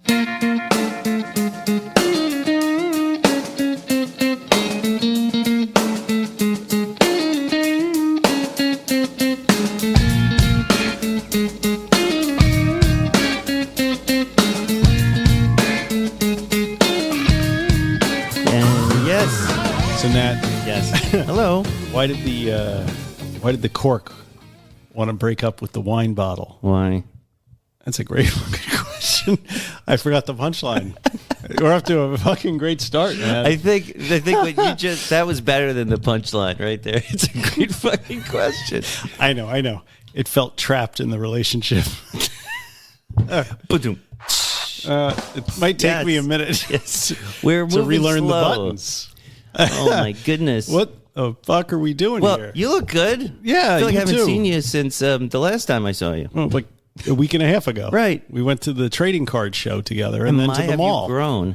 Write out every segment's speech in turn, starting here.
So Nat, yes. Hello. Why did the cork want to break up with the wine bottle? Why? That's a great fucking question. I forgot the punchline. We're off to a fucking great start, man. I think what you just that was better than the punchline right there. It's a great fucking question. I know. It felt trapped in the relationship. Ba-doom. It might take me a minute We're to relearn slow. the buttons. Oh my goodness! What the fuck are we doing here? Well, you look good. Yeah, I feel like I haven't too. seen you since the last time I saw you. Well, like a week and a half ago. Right. We went to the trading card show together and then to the mall. You grown.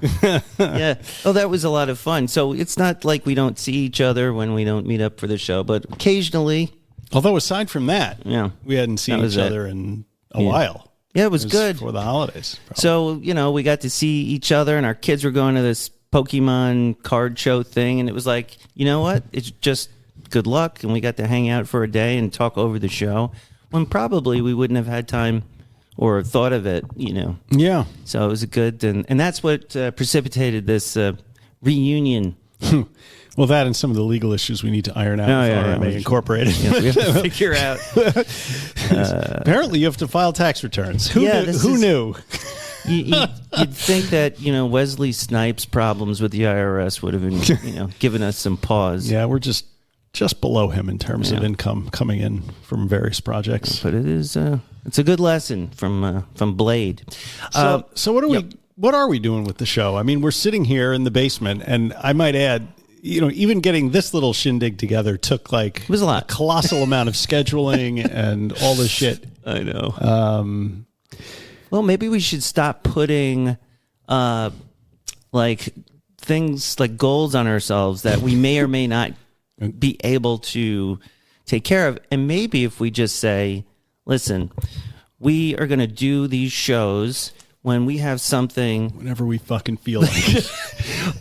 Yeah. Oh, that was a lot of fun. So it's not like we don't see each other when we don't meet up for the show, but occasionally. Although aside from that, Yeah, we hadn't seen each other in a while. Yeah, it was good. For the holidays. Probably. So, we got to see each other, and our kids were going to this Pokemon card show thing, and it was like, you know what? It's just good luck, and we got to hang out for a day and talk over the show when probably we wouldn't have had time or thought of it, Yeah. So it was a good, and that's what precipitated this reunion. Well, that and some of the legal issues we need to iron out with RMA Incorporated. Yeah, we have to figure out. Apparently, you have to file tax returns. Who knew? You'd think that Wesley Snipes' problems with the IRS would have been given us some pause. Yeah, we're just below him in terms of income coming in from various projects. But it is it's a good lesson from Blade. So what are we doing with the show? I mean, we're sitting here in the basement, and I might add, even getting this little shindig together took like it was a colossal amount of scheduling and all this shit. I know. Well, maybe we should stop putting like things like goals on ourselves that we may or may not be able to take care of. And maybe if we just say, listen, we are going to do these shows when we have something. Whenever we fucking feel like it.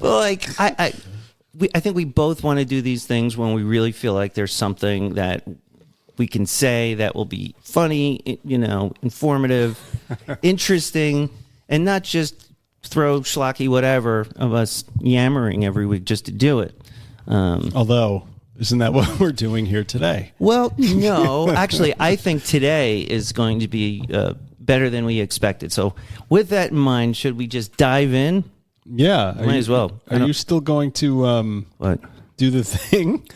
Well, like I think we both want to do these things when we really feel like there's something that we can say that will be funny, informative, interesting, and not just throw schlocky whatever of us yammering every week just to do it. Although, isn't that what we're doing here today? Well, no. Actually, I think today is going to be better than we expected. So with that in mind, should we just dive in? Yeah. Might as well. Are you still going to do the thing?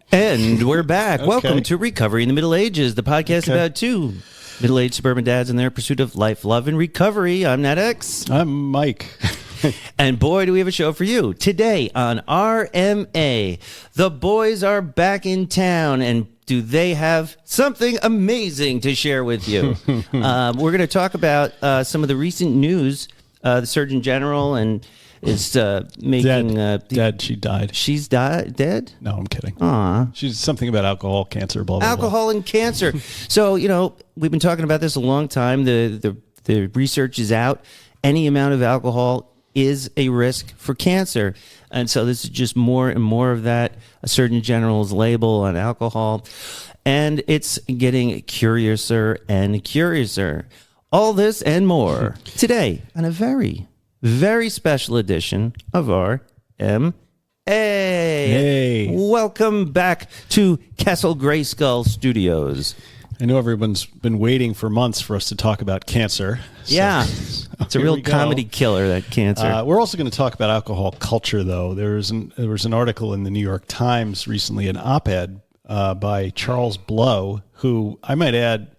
And we're back. Okay. Welcome to Recovery in the Middle Ages, the podcast about two middle-aged suburban dads in their pursuit of life, love, and recovery. I'm Nat X. I'm Mike. And boy, do we have a show for you. Today on RMA, the boys are back in town, and do they have something amazing to share with you? We're going to talk about some of the recent news. The Surgeon General is making... Dead. She died. She's dead? No, I'm kidding. Aw. She's something about alcohol, cancer, blah, blah, Alcohol and cancer. So, we've been talking about this a long time. The research is out. Any amount of alcohol is a risk for cancer. And so this is just more and more of that. A Surgeon General's label on alcohol. And it's getting curiouser and curiouser. All this and more today on a very, very special edition of RMA. Hey. Welcome back to Castle Grayskull Studios. I know everyone's been waiting for months for us to talk about cancer. Yeah. It's a real comedy killer, that cancer. We're also going to talk about alcohol culture, though. There was an article in the New York Times recently, an op-ed by Charles Blow, who I might add,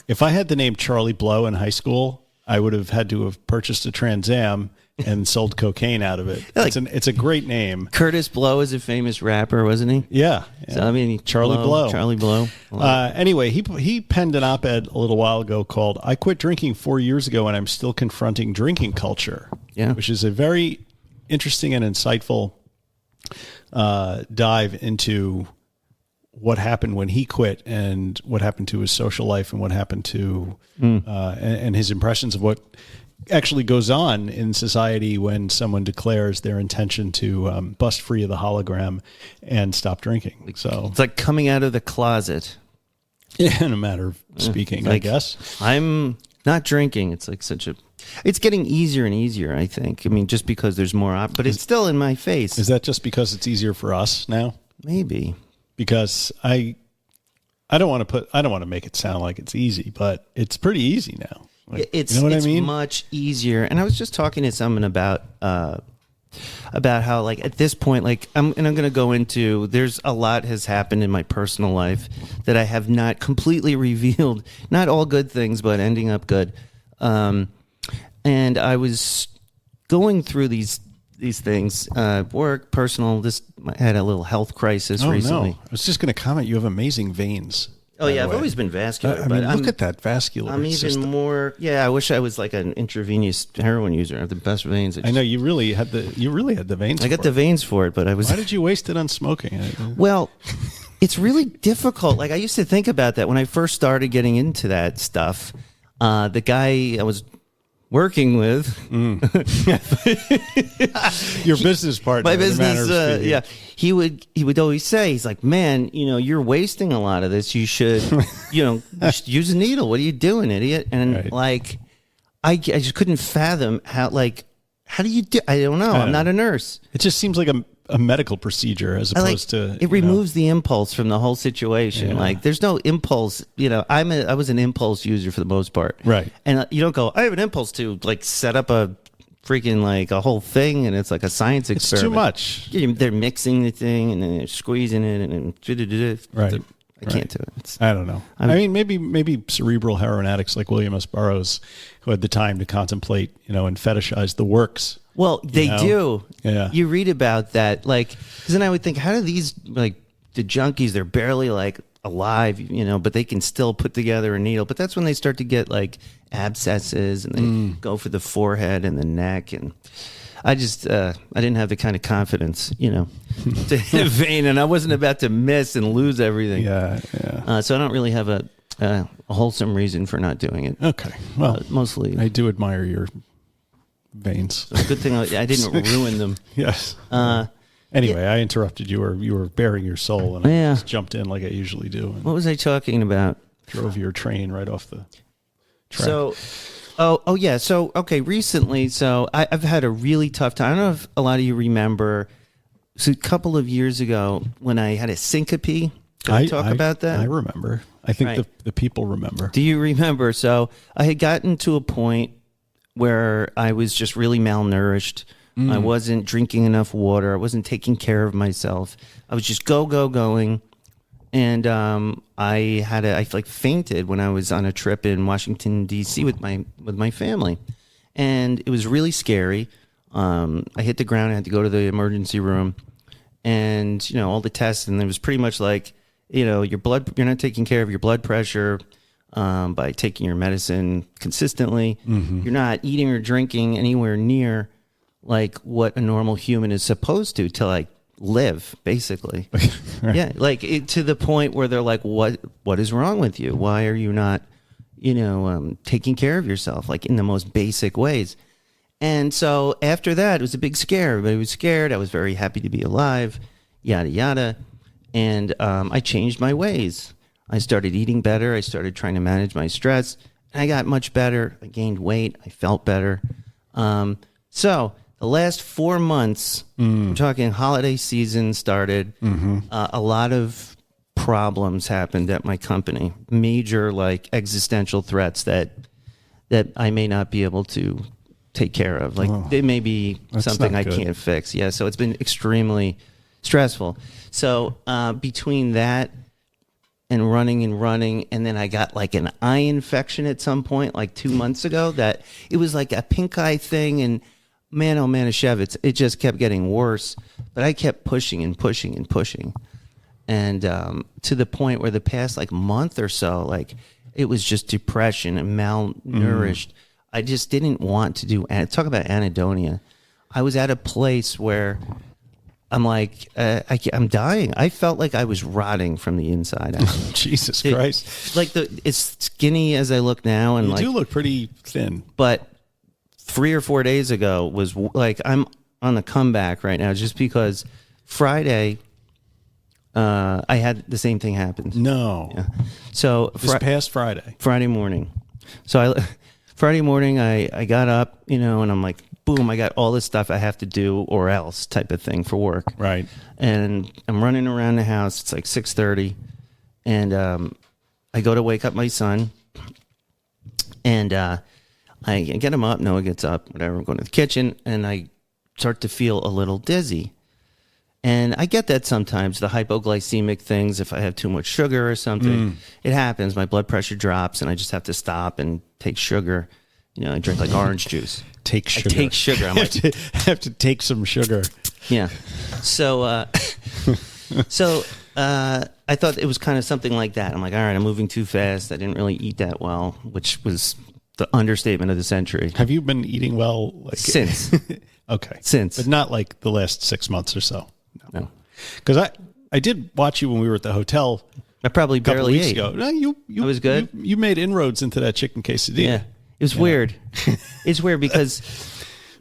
if I had the name Charlie Blow in high school, I would have had to have purchased a Trans Am and sold cocaine out of it. It's a great name. Curtis Blow is a famous rapper, wasn't he? Yeah. So, I mean, Charlie Blow. Charlie Blow. Anyway, he penned an op-ed a little while ago called "I Quit Drinking 4 Years Ago and I'm Still Confronting Drinking Culture," which is a very interesting and insightful dive into what happened when he quit and what happened to his social life and what happened to and his impressions of what actually goes on in society when someone declares their intention to bust free of the hologram and stop drinking. So It's like coming out of the closet. in a matter of speaking, I guess. I'm not drinking. It's like it's getting easier and easier, I think. I mean, just because there's more, but it's still in my face. Is that just because it's easier for us now? Maybe. Because I don't want to make it sound like it's easy, but it's pretty easy now. Like, It's you know what I mean? much easier. And I was just talking to someone about how, like, at this point, like, I'm going to go into, there's a lot has happened in my personal life that I have not completely revealed. Not all good things, but ending up good. And I was going through these things, work, personal. I had a little health crisis recently. No. I was just going to comment. You have amazing veins. Oh, yeah, I've always been vascular. I mean, look at that vascular I'm system. even more. Yeah, I wish I was like an intravenous heroin user. I have the best veins. I know you really had the veins. I got the veins for it, but I was. Why did you waste it on smoking? Well, it's really difficult. Like I used to think about that when I first started getting into that stuff. The guy I was working with, your business partner, my in a manner business, of speaking. yeah, he would always say, he's like, man, you're wasting a lot of this. You should, you should use a needle. What are you doing, idiot? And Right. like, I just couldn't fathom how do you do? I don't know. I'm not a nurse. It just seems like a medical procedure as opposed to it removes the impulse from the whole situation. Yeah. Like there's no impulse. I was an impulse user for the most part. Right. And you don't go, I have an impulse to like set up a freaking like a whole thing, and it's like a science It's experiment. too much. They're mixing the thing and then they're squeezing it and Right. I can't do it. I don't know. I mean, maybe cerebral heroin addicts like William S. Burroughs, who had the time to contemplate, and fetishize the works. Well, they do. Yeah. You read about that, like, because then I would think, how do these, like, the junkies, they're barely, like, alive, but they can still put together a needle. But that's when they start to get, like, abscesses, and they go for the forehead and the neck. And I just, I didn't have the kind of confidence, to hit a vein, and I wasn't about to miss and lose everything. Yeah. So I don't really have a wholesome reason for not doing it. Okay. Well, mostly. I do admire your veins. Good thing I didn't ruin them. Yes. Anyway, I interrupted you, or you were bearing your soul, and I just jumped in like I usually do, and What was I talking about? drove your train right off the track. So, oh yeah. So, okay, recently, I've had a really tough time. I don't know if a lot of you remember. So a couple of years ago when I had a syncope, did I talk about that? I remember. I think Right. the people remember. Do you remember? So I had gotten to a point where I was just really malnourished. I wasn't drinking enough water. I wasn't taking care of myself. I was just going. And I fainted when I was on a trip in Washington D.C. with my family, and it was really scary. I hit the ground. I had to go to the emergency room, and all the tests, and it was pretty much like your blood. You're not taking care of your blood pressure by taking your medicine consistently. You're not eating or drinking anywhere near like what a normal human is supposed to like live, basically. Right. Yeah, like to the point where they're like, what is wrong with you? Why are you not taking care of yourself, like in the most basic ways? And so after that, it was a big scare. Everybody was scared. I was very happy to be alive, yada yada. And I changed my ways. I started eating better. I started trying to manage my stress, and I got much better. I gained weight. I felt better. So the last 4 months, I'm talking holiday season started. A lot of problems happened at my company. Major, like, existential threats that I may not be able to take care of. Like, they may be something I can't fix. Yeah, so it's been extremely stressful. So between that and running, and then I got like an eye infection at some point, like 2 months ago, that it was like a pink eye thing, and man, oh man, it just kept getting worse. But I kept pushing, and to the point where the past like month or so, like it was just depression and malnourished. I just didn't want to do. Talk about anhedonia. I was at a place where I'm like, I'm dying. I felt like I was rotting from the inside out. Jesus Christ! Like as skinny as I look now, and You like do look pretty thin. but 3 or 4 days ago was like, I'm on the comeback right now just because Friday, I had the same thing happen. No. Yeah. So This past Friday morning. So Friday morning, I got up, and I'm like, boom, I got all this stuff I have to do or else type of thing for work. Right. And I'm running around the house. It's like 6:30. And I go to wake up my son. And I get him up. Noah gets up, whatever. I'm going to the kitchen. And I start to feel a little dizzy. And I get that sometimes, the hypoglycemic things, if I have too much sugar or something, it happens. My blood pressure drops and I just have to stop and take sugar. I drink like orange juice. Take sugar. I take sugar. I'm like, I have to take some sugar. Yeah. So, I thought it was kind of something like that. I'm like, all right, I'm moving too fast. I didn't really eat that well, which was the understatement of the century. Have you been eating well? Since. Okay. Since. But not like the last 6 months or so. No. Because I did watch you when we were at the hotel. I probably barely ate. Ago. No, I was good. You made inroads into that chicken quesadilla. Yeah. It was weird. It's weird because,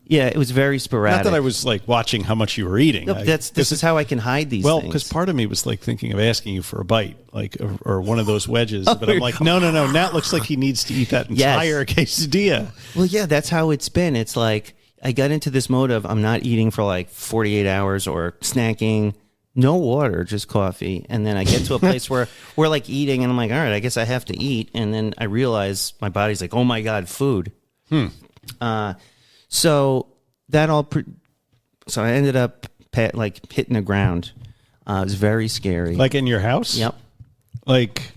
it was very sporadic. Not that I was like watching how much you were eating. No, this is how I can hide these things. Because part of me was like thinking of asking you for a bite, like or one of those wedges. But I'm like, no. Nat looks like he needs to eat that entire quesadilla. Well, yeah, that's how it's been. It's like I got into this mode of I'm not eating for like 48 hours or snacking. No water, just coffee. And then I get to a place where we're like eating and I'm like, all right, I guess I have to eat. And then I realize my body's like, oh my God, food. So that all, so I ended up like hitting the ground. It was very scary. Like in your house? Yep. Like,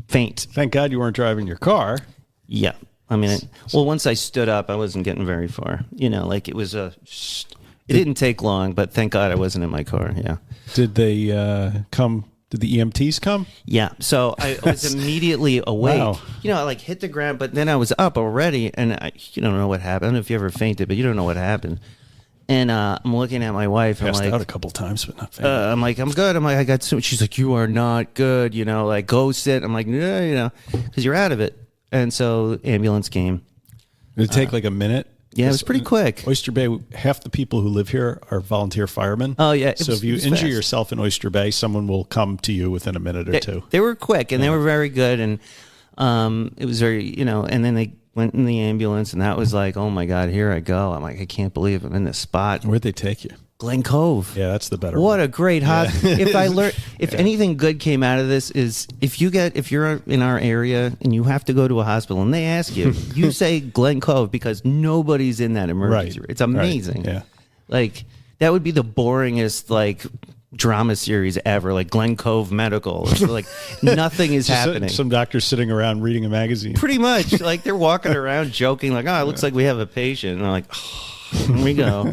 faint. Thank God you weren't driving your car. Yeah. I mean, once I stood up, I wasn't getting very far. Like it was it didn't take long, but thank God I wasn't in my car. Yeah. Did they come? Did the EMTs come? Yeah. So I was immediately awake. Wow. I like hit the ground, but then I was up already, and you don't know what happened. I don't know if you ever fainted, but you don't know what happened. And I'm looking at my wife. Passed I'm like, out a couple times, but not fainted. I'm like, I'm good. I'm like, I got so. She's like, you are not good. Like go sit. I'm like, no, because you're out of it. And so ambulance came. Did it take like a minute? Yeah, it was pretty quick. Oyster Bay, half the people who live here are volunteer firemen. Oh, yeah. So if you injure yourself in Oyster Bay, someone will come to you within a minute or two. They were quick, and they were very good, and it was very, and then they went in the ambulance, and that was like, oh, my God, here I go. I'm like, I can't believe I'm in this spot. Where'd they take you? Glen Cove. Yeah, that's the better What one. a great hospital. If anything good came out of this is if you're in our area and you have to go to a hospital and they ask you, you say Glen Cove because nobody's in that emergency room. It's amazing. Right. Yeah. Like that would be the boringest like drama series ever, like Glen Cove Medical. It's like nothing is happening. Some doctors sitting around reading a magazine. Pretty much. Like they're walking around joking like, it looks like we have a patient. And I'm like, here we go.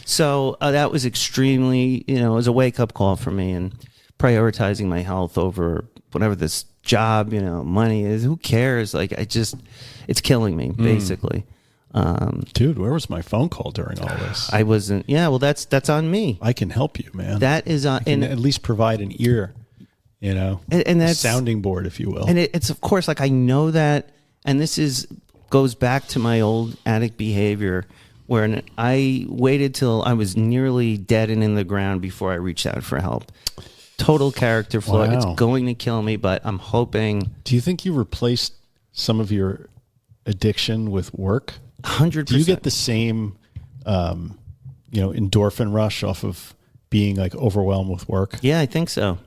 So that was extremely, it was a wake-up call for me, and prioritizing my health over whatever this job, money is. Who cares? Like, it's killing me, basically. Dude, where was my phone call during all this? I wasn't. Yeah, well, that's on me. I can help you, man. That is on, and at least provide an ear, and that's a sounding board, if you will. And it's of course like I know that, and this goes back to my old addict behavior, where I waited till I was nearly dead and in the ground before I reached out for help. Total character flaw. Wow. It's going to kill me, but I'm hoping. Do you think you replaced some of your addiction with work? 100%. Do you get the same, endorphin rush off of being like overwhelmed with work? Yeah, I think so.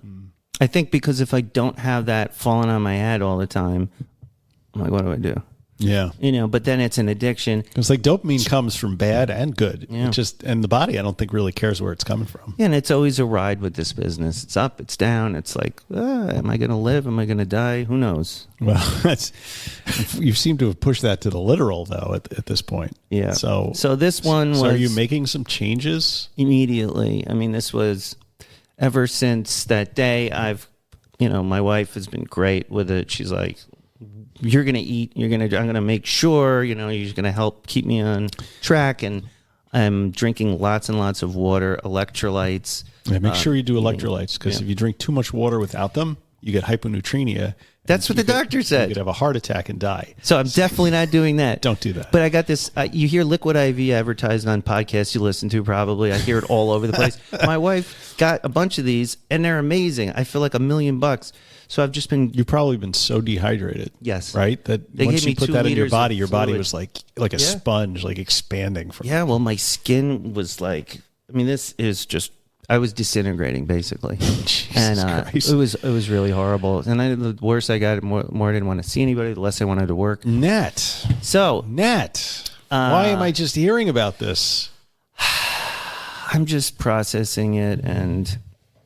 I think because if I don't have that falling on my head all the time, I'm like, what do I do? Yeah. But then it's an addiction. It's like dopamine comes from bad and good. Yeah. And the body, I don't think really cares where it's coming from. Yeah, and it's always a ride with this business. It's up, it's down. It's like, am I going to live? Am I going to die? Who knows? Well, you seem to have pushed that to the literal though at this point. Yeah. So this one was. So are you making some changes? Immediately. I mean, this was ever since that day. My wife has been great with it. She's like, you're going to eat, I'm going to make sure, you're going to help keep me on track. And I'm drinking lots and lots of water, electrolytes. Yeah, make sure you do electrolytes because if you drink too much water without them, you get hyponatremia That's what the doctor You said. could have a heart attack and die. So I'm definitely not doing that. Don't do that. But I got this. You hear Liquid IV advertised on podcasts you listen to probably. I hear it all over the place. My wife got a bunch of these, and they're amazing. I feel like $1 million. So I've just been. You've probably been so dehydrated. Yes. Right? That They once gave me you put 2 that in your liters body of was fluid. like a sponge, like expanding. From Yeah, well, my skin was like. I mean, this is just. I was disintegrating basically, and Christ. it was really horrible. And the worse I got, the more I didn't want to see anybody, the less I wanted to work. Nat, So why am I just hearing about this? I'm just processing it, and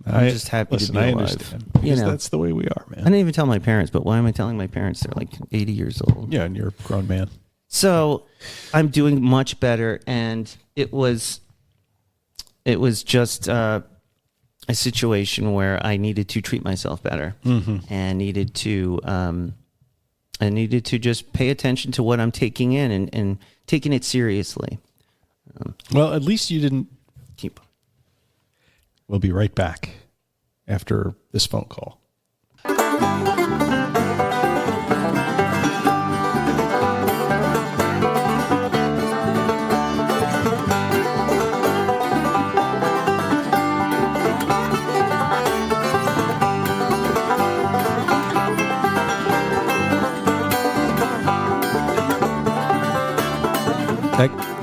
I'm just happy to be alive. Understand. You Because know, that's the way we are, man. I didn't even tell my parents, but why am I telling my parents? They're like 80 years old. Yeah, and you're a grown man. So I'm doing much better, and it was just a situation where I needed to treat myself better, and needed to just pay attention to what I'm taking in and taking it seriously. Well, at least you didn't. Keep. We'll be right back after this phone call.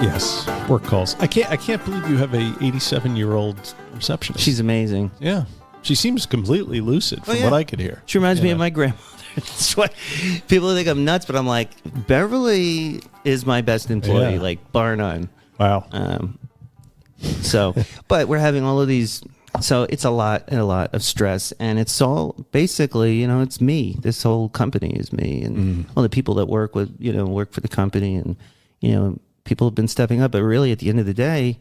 Yes, work calls. I can't believe you have a 87-year-old receptionist. She's amazing. Yeah, she seems completely lucid from yeah. what I could hear. She reminds me of my grandmother. That's why people think I'm nuts, but I'm like, Beverly is my best employee, Yeah. like bar none. Wow. So, but we're having all of these. So it's a lot of stress, and it's all basically, it's me. This whole company is me, and all the people that work for the company, and people have been stepping up. But really, at the end of the day,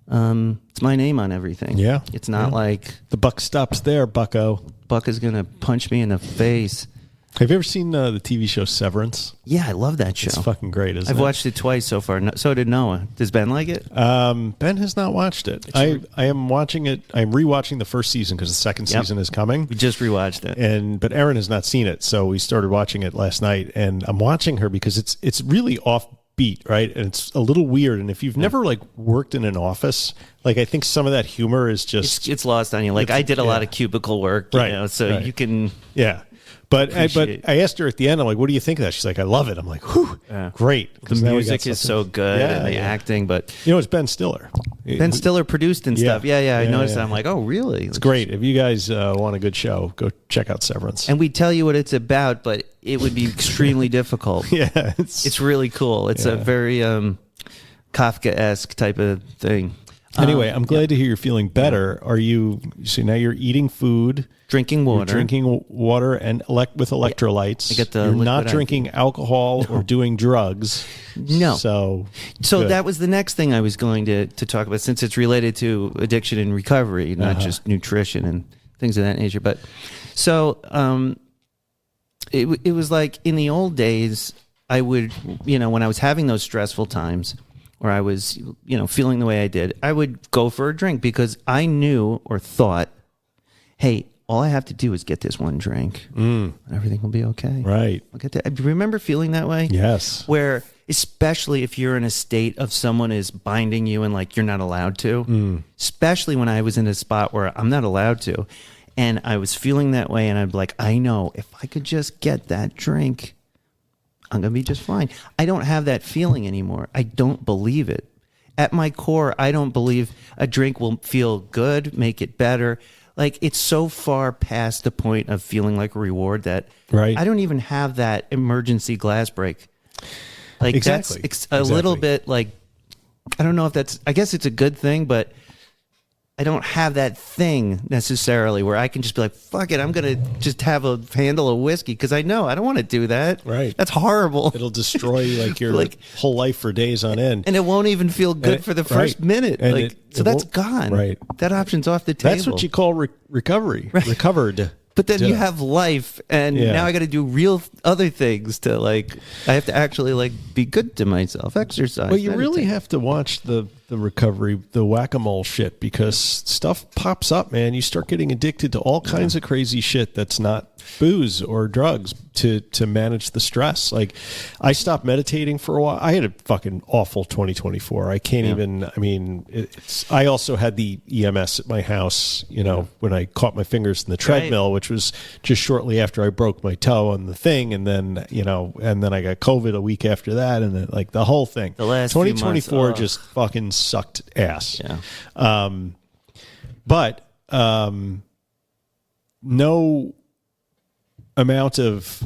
it's my name on everything. Yeah. It's not like The buck stops there, bucko. Buck is gonna punch me in the face. Have you ever seen the TV show Severance? Yeah, I love that show. It's fucking great, isn't I've it? watched it twice so far. So did Noah. Does Ben like it? Ben has not watched it. I am watching it. I'm rewatching the first season because the second season is coming. We just rewatched it. But Erin has not seen it, so we started watching it last night. And I'm watching her because it's really offbeat, right? And it's a little weird. And if you've never worked in an office, I think some of that humor is just It's lost on you. Like I did a lot of cubicle work, so you can. Yeah. But I Appreciate. asked her at the end, I'm like, what do you think of that? She's like, I love it. I'm like, whew, great. The 'Cause now we got music is so something- good, Yeah, and the yeah. acting, but It's Ben Stiller. Ben Stiller produced and stuff. Yeah, I Yeah, noticed yeah. that. I'm like, oh, really? It's great. If you guys want a good show, go check out Severance. And we tell you what it's about, but it would be extremely difficult. Yeah. It's really cool. It's a very Kafka-esque type of thing. Anyway, I'm glad to hear you're feeling better. Are you, so now you're eating food, Drinking water. you're drinking water and with electrolytes. I get the you're not liquid drinking alcohol or doing drugs. No. So So good. that was the next thing I was going to talk about, since it's related to addiction and recovery, not just nutrition and things of that nature. But so it was like in the old days, I would, when I was having those stressful times, or I was, feeling the way I did, I would go for a drink because I knew or thought, hey, all I have to do is get this one drink, and everything will be okay. Right. I'll get that. Remember feeling that way? Yes. Where, especially if you're in a state of someone is binding you and you're not allowed to, especially when I was in a spot where I'm not allowed to, and I was feeling that way, and I'd be like, I know if I could just get that drink, I'm going to be just fine. I don't have that feeling anymore. I don't believe it. At my core, I don't believe a drink will feel good, make it better. It's so far past the point of feeling like a reward that I don't even have that emergency glass break. Exactly. That's a little bit I don't know if that's, I guess it's a good thing, but I don't have that thing necessarily where I can just be like, fuck it, I'm going to just have a handle of whiskey because I know I don't want to do that. Right. That's horrible. It'll destroy your whole life for days on end. And it won't even feel good for the first minute. And so that's gone. Right. That option's off the table. That's what you call recovery. Right. Recovered. But then you have life, and now I got to do real other things to I have to actually be good to myself, exercise. Well, you really meditate. have to watch the the recovery, the whack-a-mole shit, because stuff pops up, man. You start getting addicted to all kinds of crazy shit that's not booze or drugs to manage the stress. Like, I stopped meditating for a while. I had a fucking awful 2024. I can't even, I mean, I also had the EMS at my house, you know, when I caught my fingers in the treadmill, which was just shortly after I broke my toe on the thing. And then, you know, and then I got COVID a week after that. And then, like, the whole thing. The last 2024 just fucking sucked ass. Yeah. But no amount of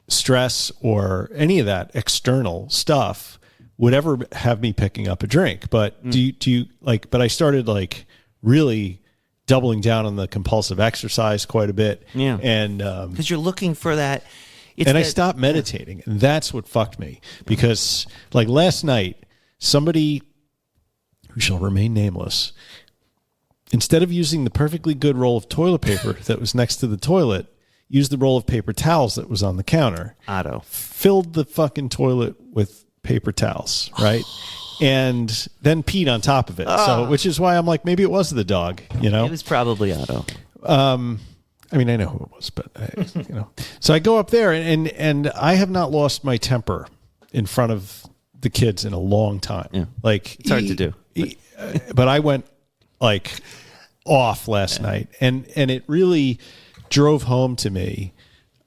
stress or any of that external stuff would ever have me picking up a drink. But do you like, but I started like really doubling down on the compulsive exercise quite a bit. Yeah. And, because you're looking for that. I stopped meditating, and that's what fucked me, because like last night, somebody who shall remain nameless, instead of using the perfectly good roll of toilet paper that was next to the toilet, used the roll of paper towels that was on the counter. Otto. Filled the fucking toilet with paper towels, right? And then peed on top of it. So, which is why I'm like, maybe it was the dog, you know? It was probably Otto. I mean, I know who it was, but you know. So I go up there, and I have not lost my temper in front of the kids in a long time. Yeah. Like, it's hard to do. But I went like off last night, and it really drove home to me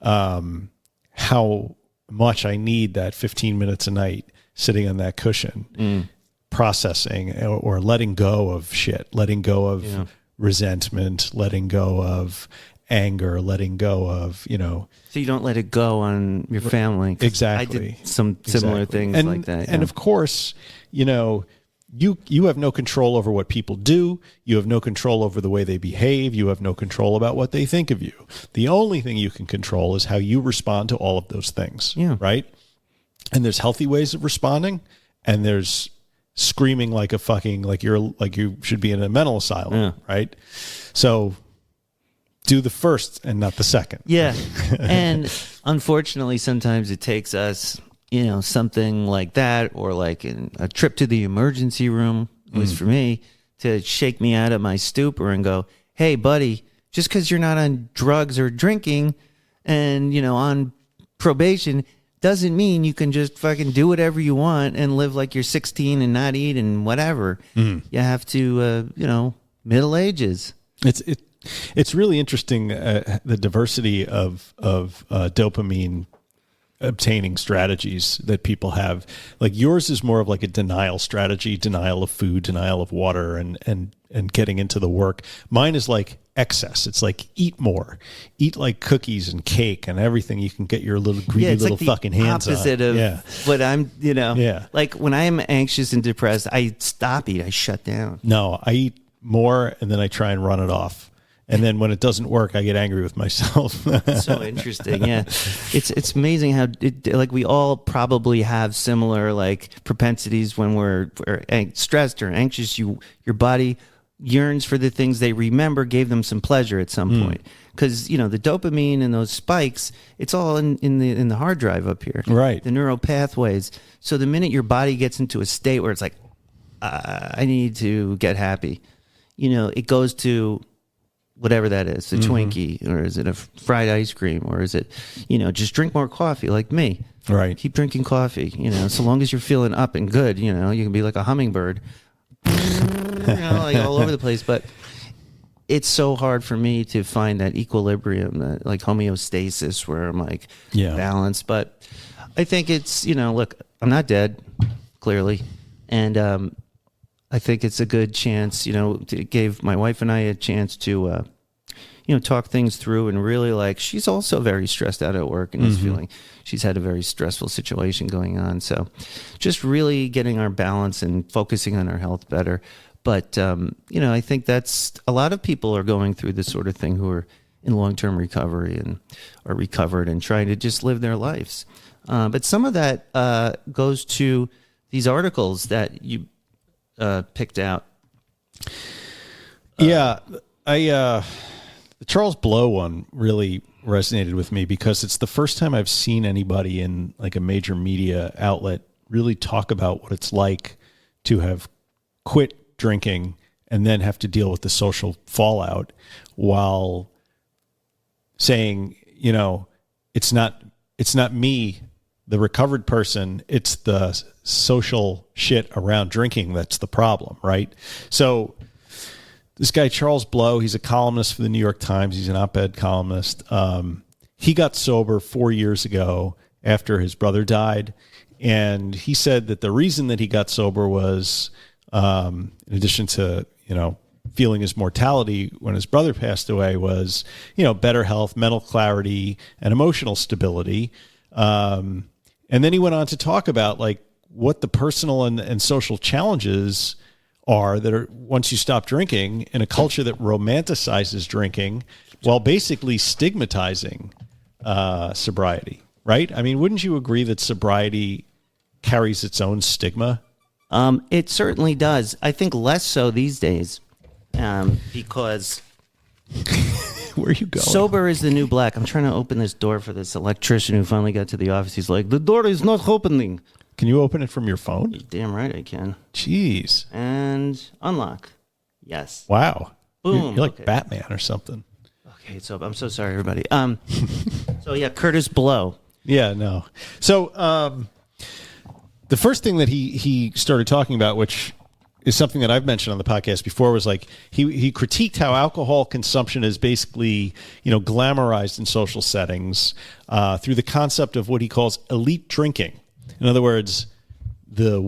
how much I need that 15 minutes a night sitting on that cushion, processing or letting go of shit, letting go of resentment, letting go of anger, letting go of, you know. So you don't let it go on your family. Exactly. I did some similar things like that. And of course, you know, you have no control over what people do. You have no control over the way they behave. You have no control about what they think of you. The only thing you can control is how you respond to all of those things. Yeah. Right? And there's healthy ways of responding, and there's screaming like a fucking, like you should be in a mental asylum. Right? So do the first and not the second. Yeah. And unfortunately, sometimes it takes us, you know, something like that, or like a trip to the emergency room, at least for me, to shake me out of my stupor and go, hey, buddy, just because you're not on drugs or drinking and, you know, on probation doesn't mean you can just fucking do whatever you want and live like you're 16 and not eat and whatever. You have to, you know, Middle Ages. It's really interesting, the diversity of dopamine obtaining strategies that people have. Like, yours is more of like a denial strategy, denial of food, denial of water, and getting into the work. Mine is like excess. It's like eat more, eat like cookies and cake and everything you can get your little greedy little like fucking hands on. Opposite of what I'm, you know, like when I'm anxious and depressed, I stop eating. I shut down. No, I eat more and then I try and run it off. And then when it doesn't work, I get angry with myself. So interesting. Yeah. It's amazing how like we all probably have similar like propensities when we're stressed or anxious. Your body yearns for the things they remember gave them some pleasure at some point. Because, you know, the dopamine and those spikes, it's all in the hard drive up here. Right. The neural pathways. So the minute your body gets into a state where it's like, I need to get happy, you know, it goes to whatever that is, a Twinkie, or is it a fried ice cream, or is it, you know, just drink more coffee like me. Right. Keep drinking coffee, you know, so long as you're feeling up and good, you know, you can be like a hummingbird, you know, like all over the place. But it's so hard for me to find that equilibrium, that like homeostasis where I'm like balanced. But I think it's, you know, look, I'm not dead, clearly. And, I think it's a good chance, you know, it gave my wife and I a chance to, you know, talk things through, and really, like, she's also very stressed out at work and is feeling she's had a very stressful situation going on. So just really getting our balance and focusing on our health better. But, you know, I think that's a lot of people are going through this sort of thing who are in long-term recovery and are recovered and trying to just live their lives. But some of that goes to these articles that you picked out. The Charles Blow one really resonated with me because it's the first time I've seen anybody in like a major media outlet really talk about what it's like to have quit drinking and then have to deal with the social fallout while saying, it's not me, the recovered person, it's the social shit around drinking that's the problem, right? So this guy, Charles Blow, he's a columnist for the New York Times. He's an op-ed columnist. He got sober 4 years ago after his brother died. And he said that the reason that he got sober was, in addition to, feeling his mortality when his brother passed away, was, better health, mental clarity, and emotional stability. And then he went on to talk about like what the personal and social challenges are that are once you stop drinking in a culture that romanticizes drinking while basically stigmatizing sobriety, right? I mean, wouldn't you agree that sobriety carries its own stigma? It certainly does. I think less so these days because where are you going? Sober is the new black. I'm trying to open this door for this electrician who finally got to the office. He's like, the door is not opening. Can you open it from your phone? You're damn right I can. Jeez. And unlock. Yes. Wow. Boom. You're like Batman or something. Okay, so I'm so sorry, everybody. So yeah, Curtis Blow. Yeah, no. So the first thing that he started talking about, which is something that I've mentioned on the podcast before, was like he critiqued how alcohol consumption is basically, glamorized in social settings through the concept of what he calls elite drinking. In other words, the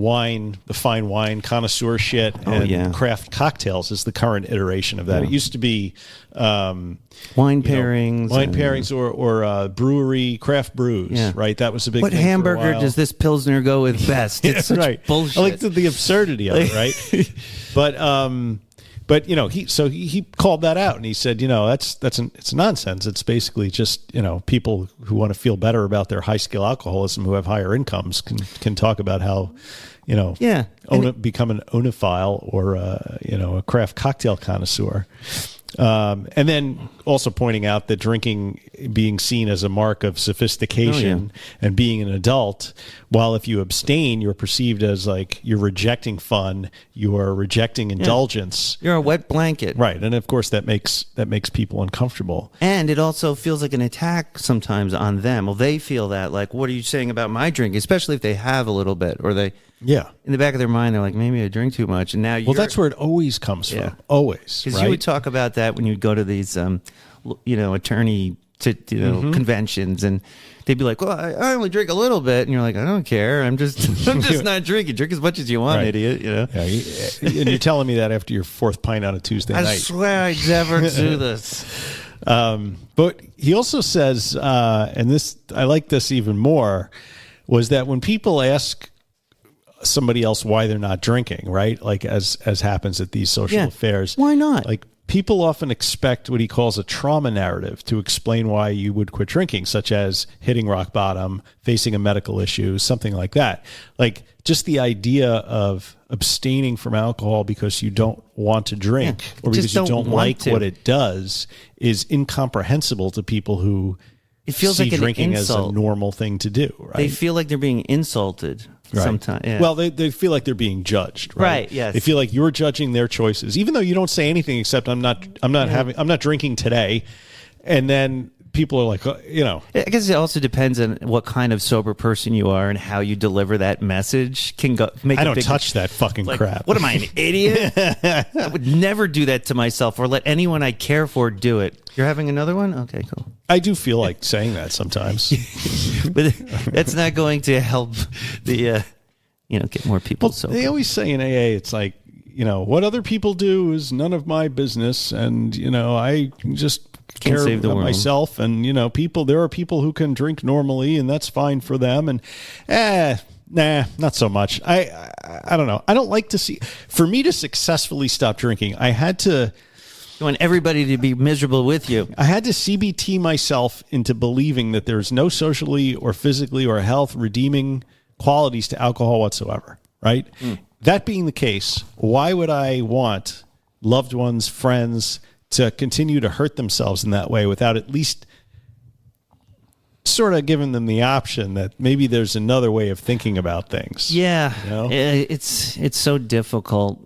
fine wine connoisseur shit and craft cocktails is the current iteration of that. Yeah. It used to be wine pairings, or brewery craft brews, right? That was a big What thing hamburger for a while. does this Pilsner go with best? It's such right. bullshit. I like the absurdity of it, right? But he called that out and he said, it's nonsense. It's basically just, people who want to feel better about their high scale alcoholism who have higher incomes can talk about how, become an oenophile or a craft cocktail connoisseur. And then also pointing out that drinking being seen as a mark of sophistication and being an adult, while if you abstain, you're perceived as like you're rejecting fun, you are rejecting indulgence. You're a wet blanket. Right. And of course that makes people uncomfortable. And it also feels like an attack sometimes on them. Well, they feel that like, what are you saying about my drink? Especially if they have a little bit or they... Yeah. In the back of their mind, they're like, maybe I drink too much. And now Well, that's where it always comes from. Always. Because you would talk about that when you'd go to these, attorney conventions, and they'd be like, well, I only drink a little bit. And you're like, I don't care. I'm just not drinking. Drink as much as you want, idiot. Yeah, and you're telling me that after your fourth pint on a Tuesday night. I swear I'd never do this. But he also says, and this, I like this even more, was that when people ask somebody else why they're not drinking, right? Like as happens at these social affairs. Why not? Like people often expect what he calls a trauma narrative to explain why you would quit drinking, such as hitting rock bottom, facing a medical issue, something like that. Like just the idea of abstaining from alcohol because you don't want to drink or because you don't like what it does is incomprehensible to people who it feels see like drinking as a normal thing to do, right? They feel like they're being insulted sometimes. Yeah. Well, they feel like they're being judged, right? Right, yes. They feel like you're judging their choices, even though you don't say anything except I'm not drinking today. And then people are like, I guess it also depends on what kind of sober person you are and how you deliver that message. I don't touch that fucking crap. What am I, an idiot? I would never do that to myself or let anyone I care for do it. You're having another one? Okay, cool. I do feel like saying that sometimes. But that's not going to help the, get more people sober. They always say in AA, it's like, what other people do is none of my business. And, I just Can't care save the about world. myself. And, there are people who can drink normally and that's fine for them. And, nah, not so much. I don't know. I don't like to see, for me to successfully stop drinking, You want everybody to be miserable with you. I had to CBT myself into believing that there's no socially or physically or health redeeming qualities to alcohol whatsoever, right? That being the case, why would I want loved ones, friends to continue to hurt themselves in that way without at least sort of giving them the option that maybe there's another way of thinking about things? Yeah, it's so difficult.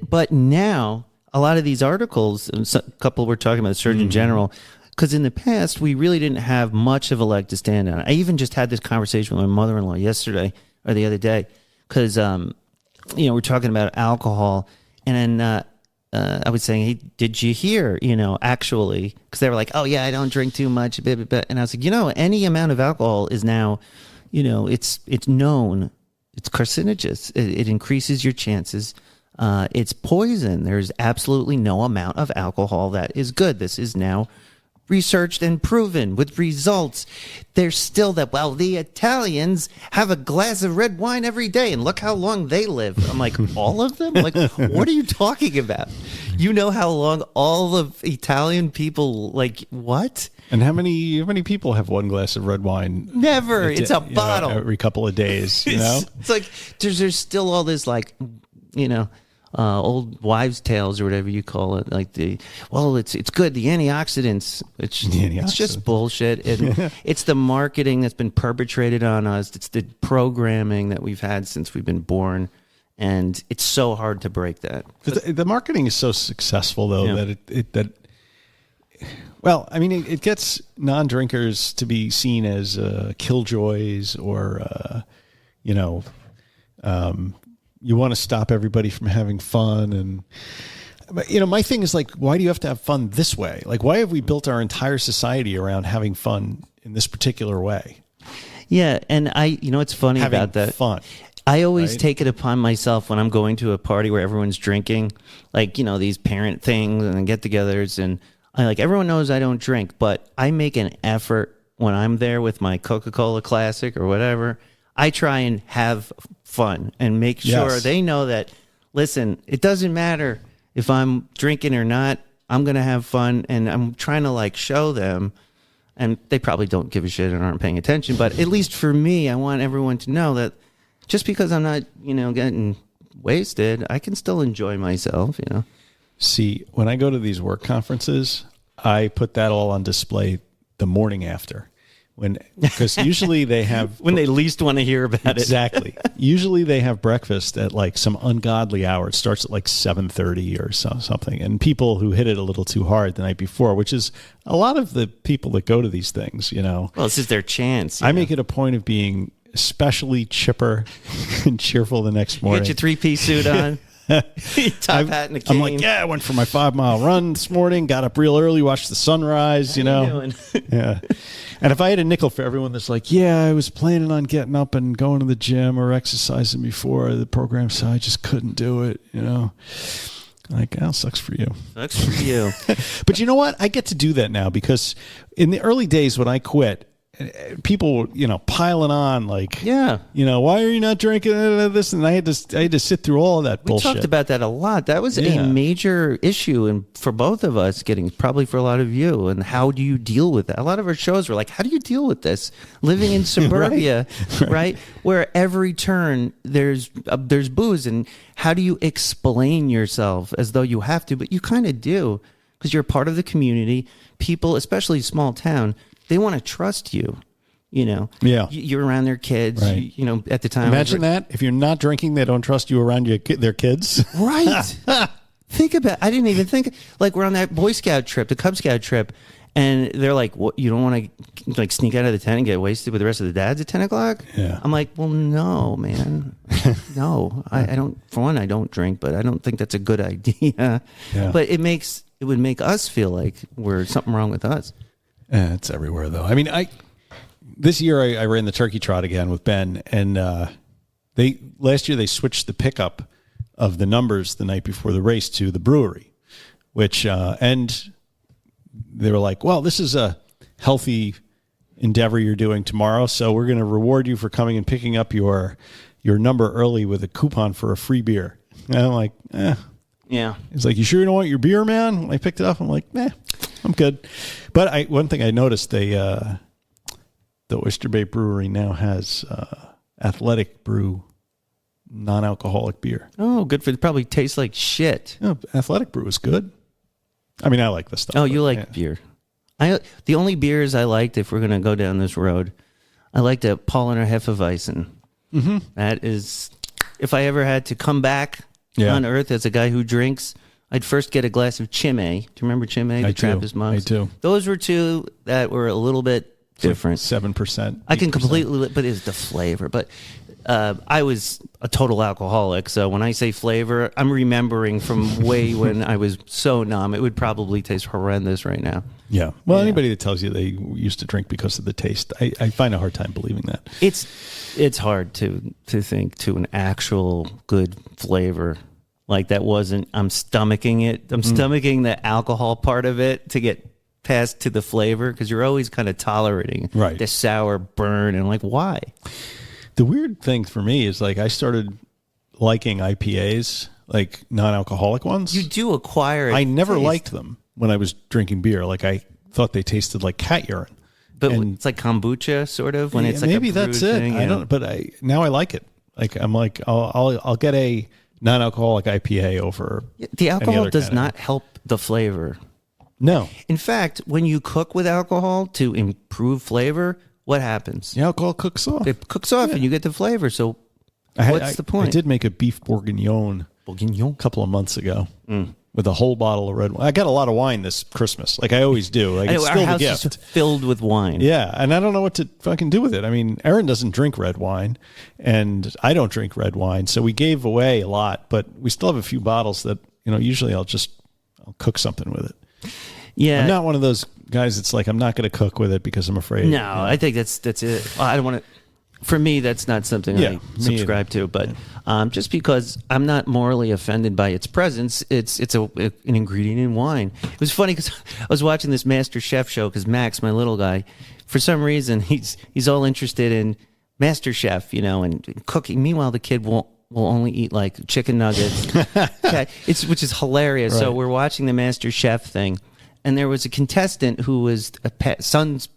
But now, a lot of these articles, and a couple we're talking about the Surgeon General, because in the past, we really didn't have much of a leg to stand on. I even just had this conversation with my mother-in-law yesterday or the other day, because, we're talking about alcohol, and then I was saying, hey, did you hear, actually, because they were like, oh, yeah, I don't drink too much, blah, blah, blah. And I was like, any amount of alcohol is now, it's known, it's carcinogenous. It increases your chances. It's poison. There's absolutely no amount of alcohol that is good. This is now researched and proven with results. There's still that, the Italians have a glass of red wine every day, and look how long they live. I'm like, all of them? Like, what are you talking about? You know how long all of Italian people, like, what? And how many people have one glass of red wine? Never. It's a bottle. Every couple of days, It's like, there's still all this, like, old wives' tales or whatever you call it, like it's good, the antioxidants. It's just bullshit. And it's the marketing that's been perpetrated on us. It's the programming that we've had since we've been born, and it's so hard to break that. The marketing is so successful, though, that it gets non-drinkers to be seen as killjoys, or you want to stop everybody from having fun. But my thing is, like, why do you have to have fun this way? Like, why have we built our entire society around having fun in this particular way? Yeah. And it's funny having about that. Fun. I always take it upon myself when I'm going to a party where everyone's drinking, like, these parent things and get-togethers, and everyone knows I don't drink, but I make an effort when I'm there with my Coca-Cola Classic or whatever. I try and have fun and make sure they know that, listen, it doesn't matter if I'm drinking or not, I'm going to have fun, and I'm trying to, show them, and they probably don't give a shit and aren't paying attention, but at least for me, I want everyone to know that just because I'm not, getting wasted, I can still enjoy myself, See, when I go to these work conferences, I put that all on display the morning after. Because usually they have... when they least want to hear about it. Exactly. Usually they have breakfast at some ungodly hour. It starts at 7:30 or something. And people who hit it a little too hard the night before, which is a lot of the people that go to these things, Well, this is their chance. I make it a point of being especially chipper and cheerful the next morning. Get your three-piece suit on. Top hat and a cane. I'm like, I went for my 5-mile run this morning, got up real early, watched the sunrise, Yeah. And if I had a nickel for everyone that's like, I was planning on getting up and going to the gym or exercising before the program, so I just couldn't do it, Like, sucks for you. Sucks for you. But you know what? I get to do that now, because in the early days when I quit, people, piling on, why are you not drinking this? And I had to sit through all of that bullshit. We talked about that a lot. That was a major issue, and for both of us, probably for a lot of you. And how do you deal with that? A lot of our shows were like, how do you deal with this? Living in suburbia, right? Where every turn there's booze, and how do you explain yourself as though you have to, but you kind of do, because you're part of the community. People, especially small town, they want to trust you, Yeah. You're around their kids, right. At the time. Imagine that. If you're not drinking, they don't trust you around their kids. Right. Think about it. I didn't even think, we're on that Boy Scout trip, the Cub Scout trip, and they're like, what, you don't want to sneak out of the tent and get wasted with the rest of the dads at 10 o'clock? Yeah. I'm like, well, no, man. No. I don't, for one, I don't drink, but I don't think that's a good idea. Yeah. But it would make us feel like we're something wrong with us. It's everywhere, though. I mean, this year I ran the turkey trot again with Ben, and last year they switched the pickup of the numbers the night before the race to the brewery, which and they were like, well, this is a healthy endeavor you're doing tomorrow, so we're going to reward you for coming and picking up your number early with a coupon for a free beer. And I'm like, Yeah. He's like, you sure you don't want your beer, man? When I picked it up, I'm like, I'm good. But one thing I noticed, the Oyster Bay Brewery now has Athletic Brew non-alcoholic beer. Oh, good for it. Probably tastes like shit. Athletic Brew is good. I mean, I like this stuff. Oh, you like beer. The only beers I liked, if we're going to go down this road, I liked a Paulaner Hefeweizen. Mm-hmm. That is, if I ever had to come back on earth as a guy who drinks. I'd first get a glass of Chimay. Do you remember Chimay, the Trappist monks? I do. Those were two that were a little bit different. 7%. I can completely, but it's the flavor. But I was a total alcoholic, so when I say flavor, I'm remembering from way when I was so numb. It would probably taste horrendous right now. Yeah. Well, anybody that tells you they used to drink because of the taste, I find a hard time believing that. It's hard to think to an actual good flavor. Like that wasn't, I'm stomaching it. I'm stomaching the alcohol part of it to get past to the flavor, because you're always kind of tolerating the sour burn. And like, why? The weird thing for me is like I started liking IPAs, like non-alcoholic ones. You do acquire I never liked them when I was drinking beer. Like I thought they tasted like cat urine. But it's like kombucha, sort of, when it's like maybe a that's it. thing, I don't. But now I like it. Like I'm like I'll get a non-alcoholic IPA over. The alcohol does not help the flavor. No. In fact, when you cook with alcohol to improve flavor, what happens? The alcohol cooks off. It cooks off, and you get the flavor. So, what's the point? I did make a beef bourguignon a couple of months ago with a whole bottle of red wine. I got a lot of wine this Christmas, like I always do. Like it's still our the house gift. is filled with wine. Yeah, and I don't know what to fucking do with it. I mean, Erin doesn't drink red wine, and I don't drink red wine, so we gave away a lot, but we still have a few bottles that usually I'll cook something with it. Yeah, I'm not one of those guys that's like I'm not going to cook with it because I'm afraid. No, I think that's it. I don't want to. For me, that's not something I subscribe to. But just because I'm not morally offended by its presence, it's an ingredient in wine. It was funny because I was watching this Master Chef show because Max, my little guy, for some reason he's all interested in Master Chef, and cooking. Meanwhile, the kid will only eat like chicken nuggets, which is hilarious. Right. So we're watching the Master Chef thing, and there was a contestant who was a pastor's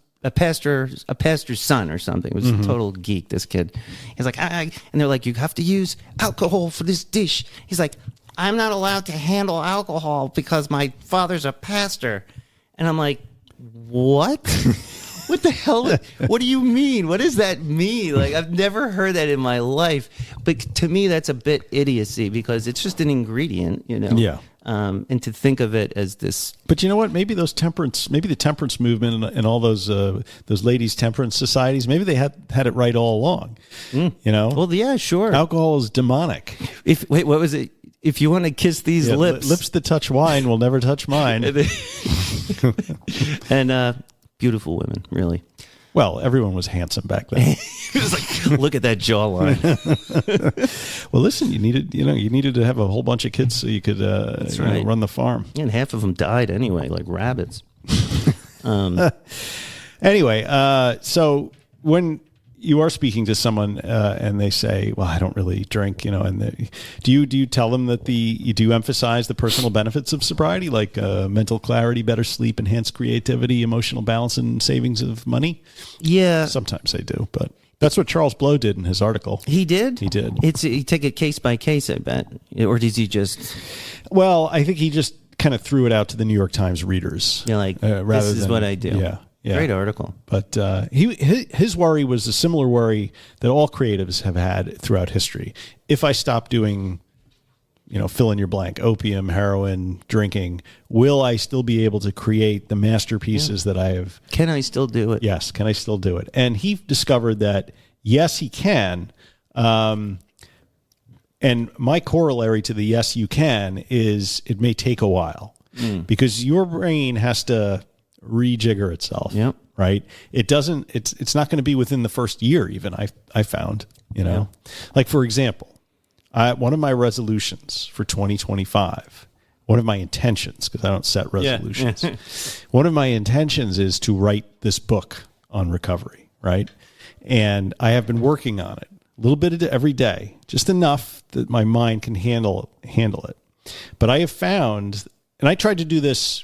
son or something. It was a total geek, this kid. He's like, and they're like, you have to use alcohol for this dish. He's like, I'm not allowed to handle alcohol because my father's a pastor. And I'm like, what? What the hell? What do you mean? What does that mean? Like, I've never heard that in my life. But to me, that's a bit idiocy because it's just an ingredient, Yeah. And to think of it as this. But you know what? Maybe the temperance movement and all those ladies' temperance societies, maybe they had it right all along. Well, yeah, sure. Alcohol is demonic. What was it? If you want to kiss these lips that touch wine will never touch mine. And beautiful women, really. Well, everyone was handsome back then. It was like, look at that jawline. Well, listen, you needed to have a whole bunch of kids so you could run the farm. And half of them died anyway, like rabbits. Anyway, so when you are speaking to someone and they say, "Well, I don't really drink," and do you tell them that you do emphasize the personal benefits of sobriety, like mental clarity, better sleep, enhanced creativity, emotional balance, and savings of money? Yeah, sometimes they do, but that's what Charles Blow did in his article. He did. He did. He take it case by case, I bet, or does he just? Well, I think he just kind of threw it out to the New York Times readers. Yeah, like this is what I do. Yeah. Yeah. Great article. But his worry was a similar worry that all creatives have had throughout history. If I stop doing, fill in your blank, opium, heroin, drinking, will I still be able to create the masterpieces that I have? Can I still do it? Yes. Can I still do it? And he discovered that, yes, he can. And my corollary to the yes, you can is it may take a while because your brain has to rejigger itself. Yep. Right. It doesn't, it's not going to be within the first year. Even I found, like, for example, one of my resolutions for 2025, one of my intentions, because I don't set resolutions. Yeah. One of my intentions is to write this book on recovery. Right. And I have been working on it a little bit every day, just enough that my mind can handle it. But I have found, and I tried to do this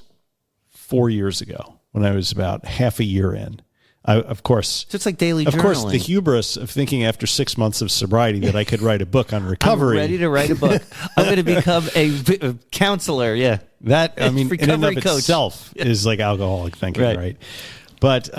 4 years ago when I was about half a year in. Of course, so it's like daily journaling. Of course, the hubris of thinking after 6 months of sobriety that I could write a book on recovery. I'm ready to write a book. I'm going to become a counselor. Yeah, that in and of itself is like alcoholic thinking, right? But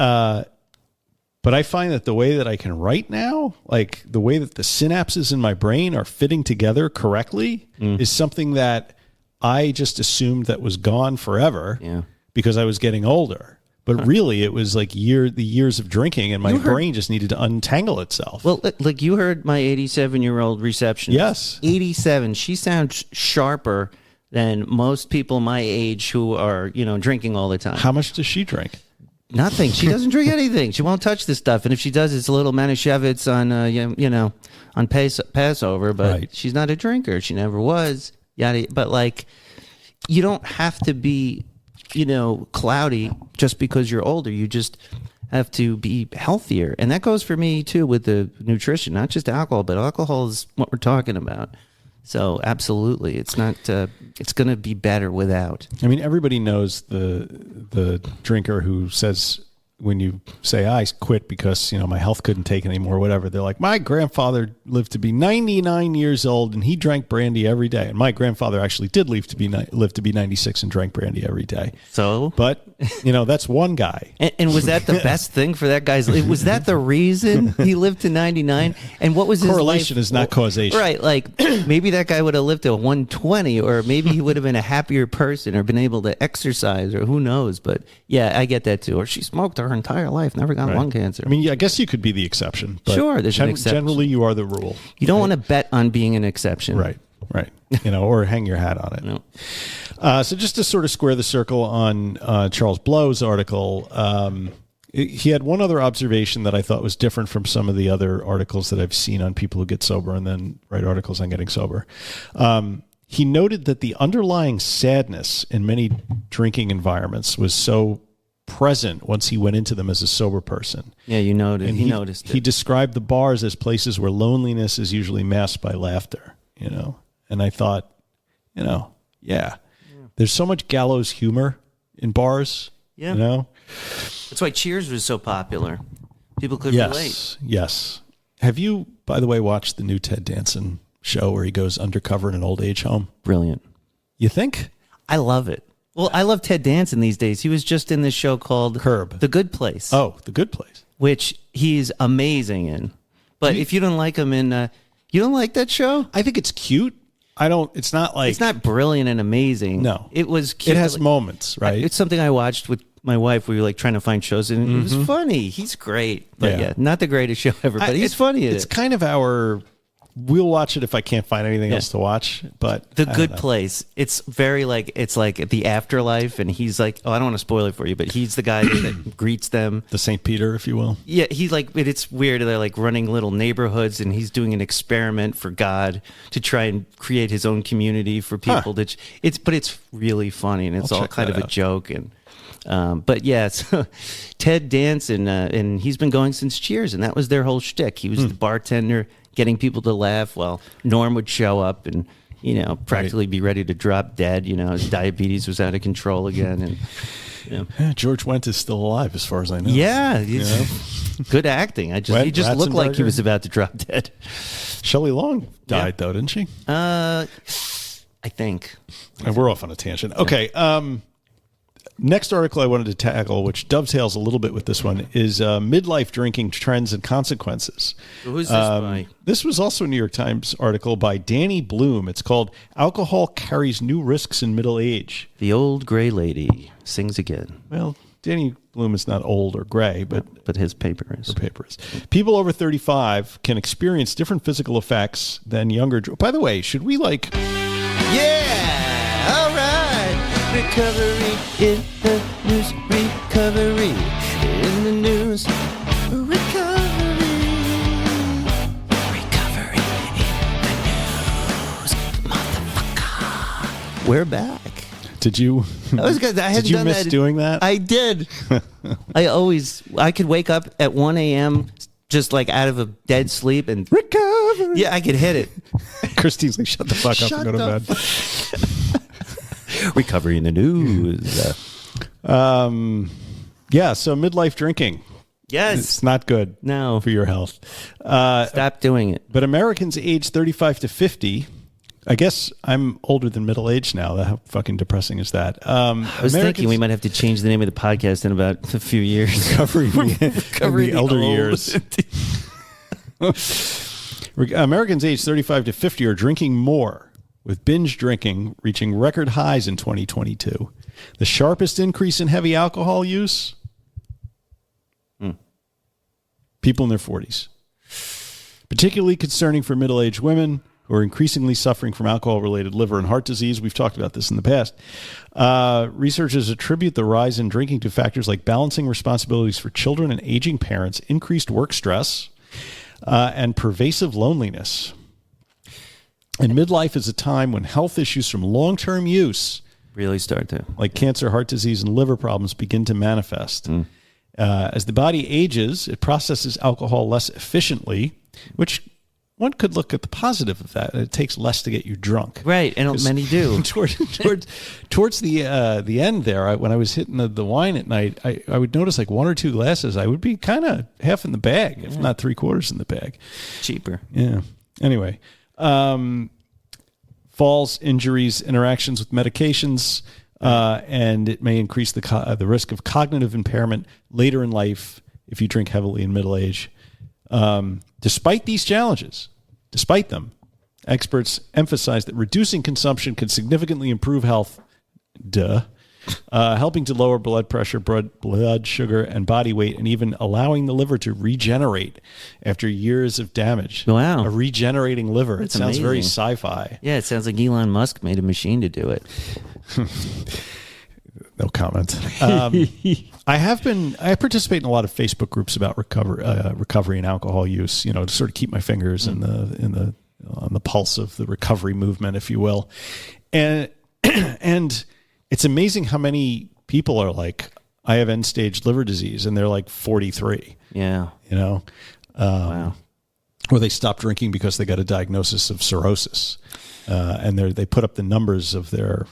But I find that the way that I can write now, like the way that the synapses in my brain are fitting together correctly, is something that I just assumed that was gone forever because I was getting older. But really, it was like the years of drinking, and my brain just needed to untangle itself. Well, like you heard my 87-year-old receptionist. Yes. 87. She sounds sharper than most people my age who are, drinking all the time. How much does she drink? Nothing. She doesn't drink anything. She won't touch this stuff. And if she does, it's a little Manischewitz on Passover. But she's not a drinker. She never was. Yada. But like, you don't have to be, cloudy just because you're older. You just have to be healthier. And that goes for me too with the nutrition, not just alcohol, but alcohol is what we're talking about. So absolutely, it's not. It's going to be better without. I mean, everybody knows the drinker who says when you say I quit because my health couldn't take it anymore, whatever. They're like, my grandfather lived to be 99 years old and he drank brandy every day. And my grandfather actually did live to be 96 and drank brandy every day. So, but that's one guy. And was that the best thing for that guy's life? Was that the reason he lived to 99? And what was his correlation life? Is not causation, right? Like maybe that guy would have lived to 120, or maybe he would have been a happier person, or been able to exercise, or who knows? But yeah, I get that too. Or she smoked her entire life, never got lung cancer. I mean, I guess you could be the exception. But sure, there's an exception. Generally, you are the rule. You don't want to bet on being an exception, right? Or hang your hat on it. No. So just to sort of square the circle on Charles Blow's article, he had one other observation that I thought was different from some of the other articles that I've seen on people who get sober and then write articles on getting sober. He noted that the underlying sadness in many drinking environments was so present once he went into them as a sober person. Yeah, you noticed. And he noticed it. He described the bars as places where loneliness is usually masked by laughter, And I thought, there's so much gallows humor in bars, That's why Cheers was so popular. People could relate. Yes. Have you, by the way, watched the new Ted Danson show where he goes undercover in an old age home? Brilliant. You think? I love it. Well, I love Ted Danson these days. He was just in this show called Curb. The Good Place. Oh, The Good Place. Which he's amazing in. But if you don't like him in, you don't like that show? I think it's cute. It's not like... It's not brilliant and amazing. No. It was cute. It has moments, right? It's something I watched with my wife. We were like trying to find shows, and it was funny. He's great. But not the greatest show ever, but he's funny in it. It's kind of our... We'll watch it if I can't find anything else to watch. But The Good Place. It's very it's like the afterlife, and he's like, I don't want to spoil it for you, but he's the guy that greets them. The St. Peter, if you will. Yeah, he's like, it's weird. They're like running little neighborhoods, and he's doing an experiment for God to try and create his own community for people. But it's really funny, and it's all kind of a joke. And but yeah, so Ted Danson, and he's been going since Cheers, and that was their whole shtick. He was the bartender, getting people to laugh while Norm would show up and, practically be ready to drop dead. His diabetes was out of control again. And, George Wendt is still alive as far as I know. Yeah. Good acting. He just looked like he was about to drop dead. Shelley Long died though, didn't she? I think. And we're off on a tangent. Okay. Next article I wanted to tackle, which dovetails a little bit with this one, is midlife drinking trends and consequences. Who's this by? This was also a New York Times article by Cari Blum. It's called "Alcohol Carries New Risks in Middle Age." The old gray lady sings again. Well, Cari Blum is not old or gray, but his paper is. Her paper is. People over 35 can experience different physical effects than younger. By the way, should we Yeah! All right! Recovery in the news. Recovery in the news. Recovery. Recovery in the news. Motherfucker. We're back. Did you? That was good. Did you miss doing that? I did. I could wake up at 1 a.m. just like out of a dead sleep and recovery. Yeah, I could hit it. Christine's like, shut the fuck up and go to bed. Recovery in the news. Yeah, so midlife drinking. Yes. It's not good for your health. Stop doing it. But Americans aged 35 to 50 I guess I'm older than middle age now. How fucking depressing is that? I was thinking we might have to change the name of the podcast in about a few years. Recovery the elder years. Americans aged 35 to 50 are drinking more, with binge drinking reaching record highs in 2022. The sharpest increase in heavy alcohol use, people in their 40s. Particularly concerning for middle-aged women who are increasingly suffering from alcohol-related liver and heart disease. We've talked about this in the past. Researchers attribute the rise in drinking to factors like balancing responsibilities for children and aging parents, increased work stress, and pervasive loneliness. And midlife is a time when health issues from long-term use really start to, like cancer, heart disease, and liver problems, begin to manifest. As the body ages, it processes alcohol less efficiently, which one could look at the positive of that. It takes less to get you drunk. Right, and many do. Towards the end there, when I was hitting the wine at night, I would notice like one or two glasses, I would be kind of half in the bag, if not 3/4 in the bag. Cheaper. Yeah. Anyway, falls, injuries, interactions with medications, and it may increase the risk of cognitive impairment later in life if you drink heavily in middle age. Despite these challenges, experts emphasize that reducing consumption can significantly improve health, helping to lower blood pressure, blood sugar, and body weight, and even allowing the liver to regenerate after years of damage. Wow. A regenerating liver. That's it sounds amazing. very sci-fi. Yeah, it sounds like Elon Musk made a machine to do it. No comment. I participate in a lot of Facebook groups about recovery and alcohol use, to sort of keep my fingers on the pulse of the recovery movement, if you will. And it's amazing how many people are like, I have end stage liver disease, and they're like 43. Yeah. Wow. Or they stop drinking because they got a diagnosis of cirrhosis. And they put up the numbers of their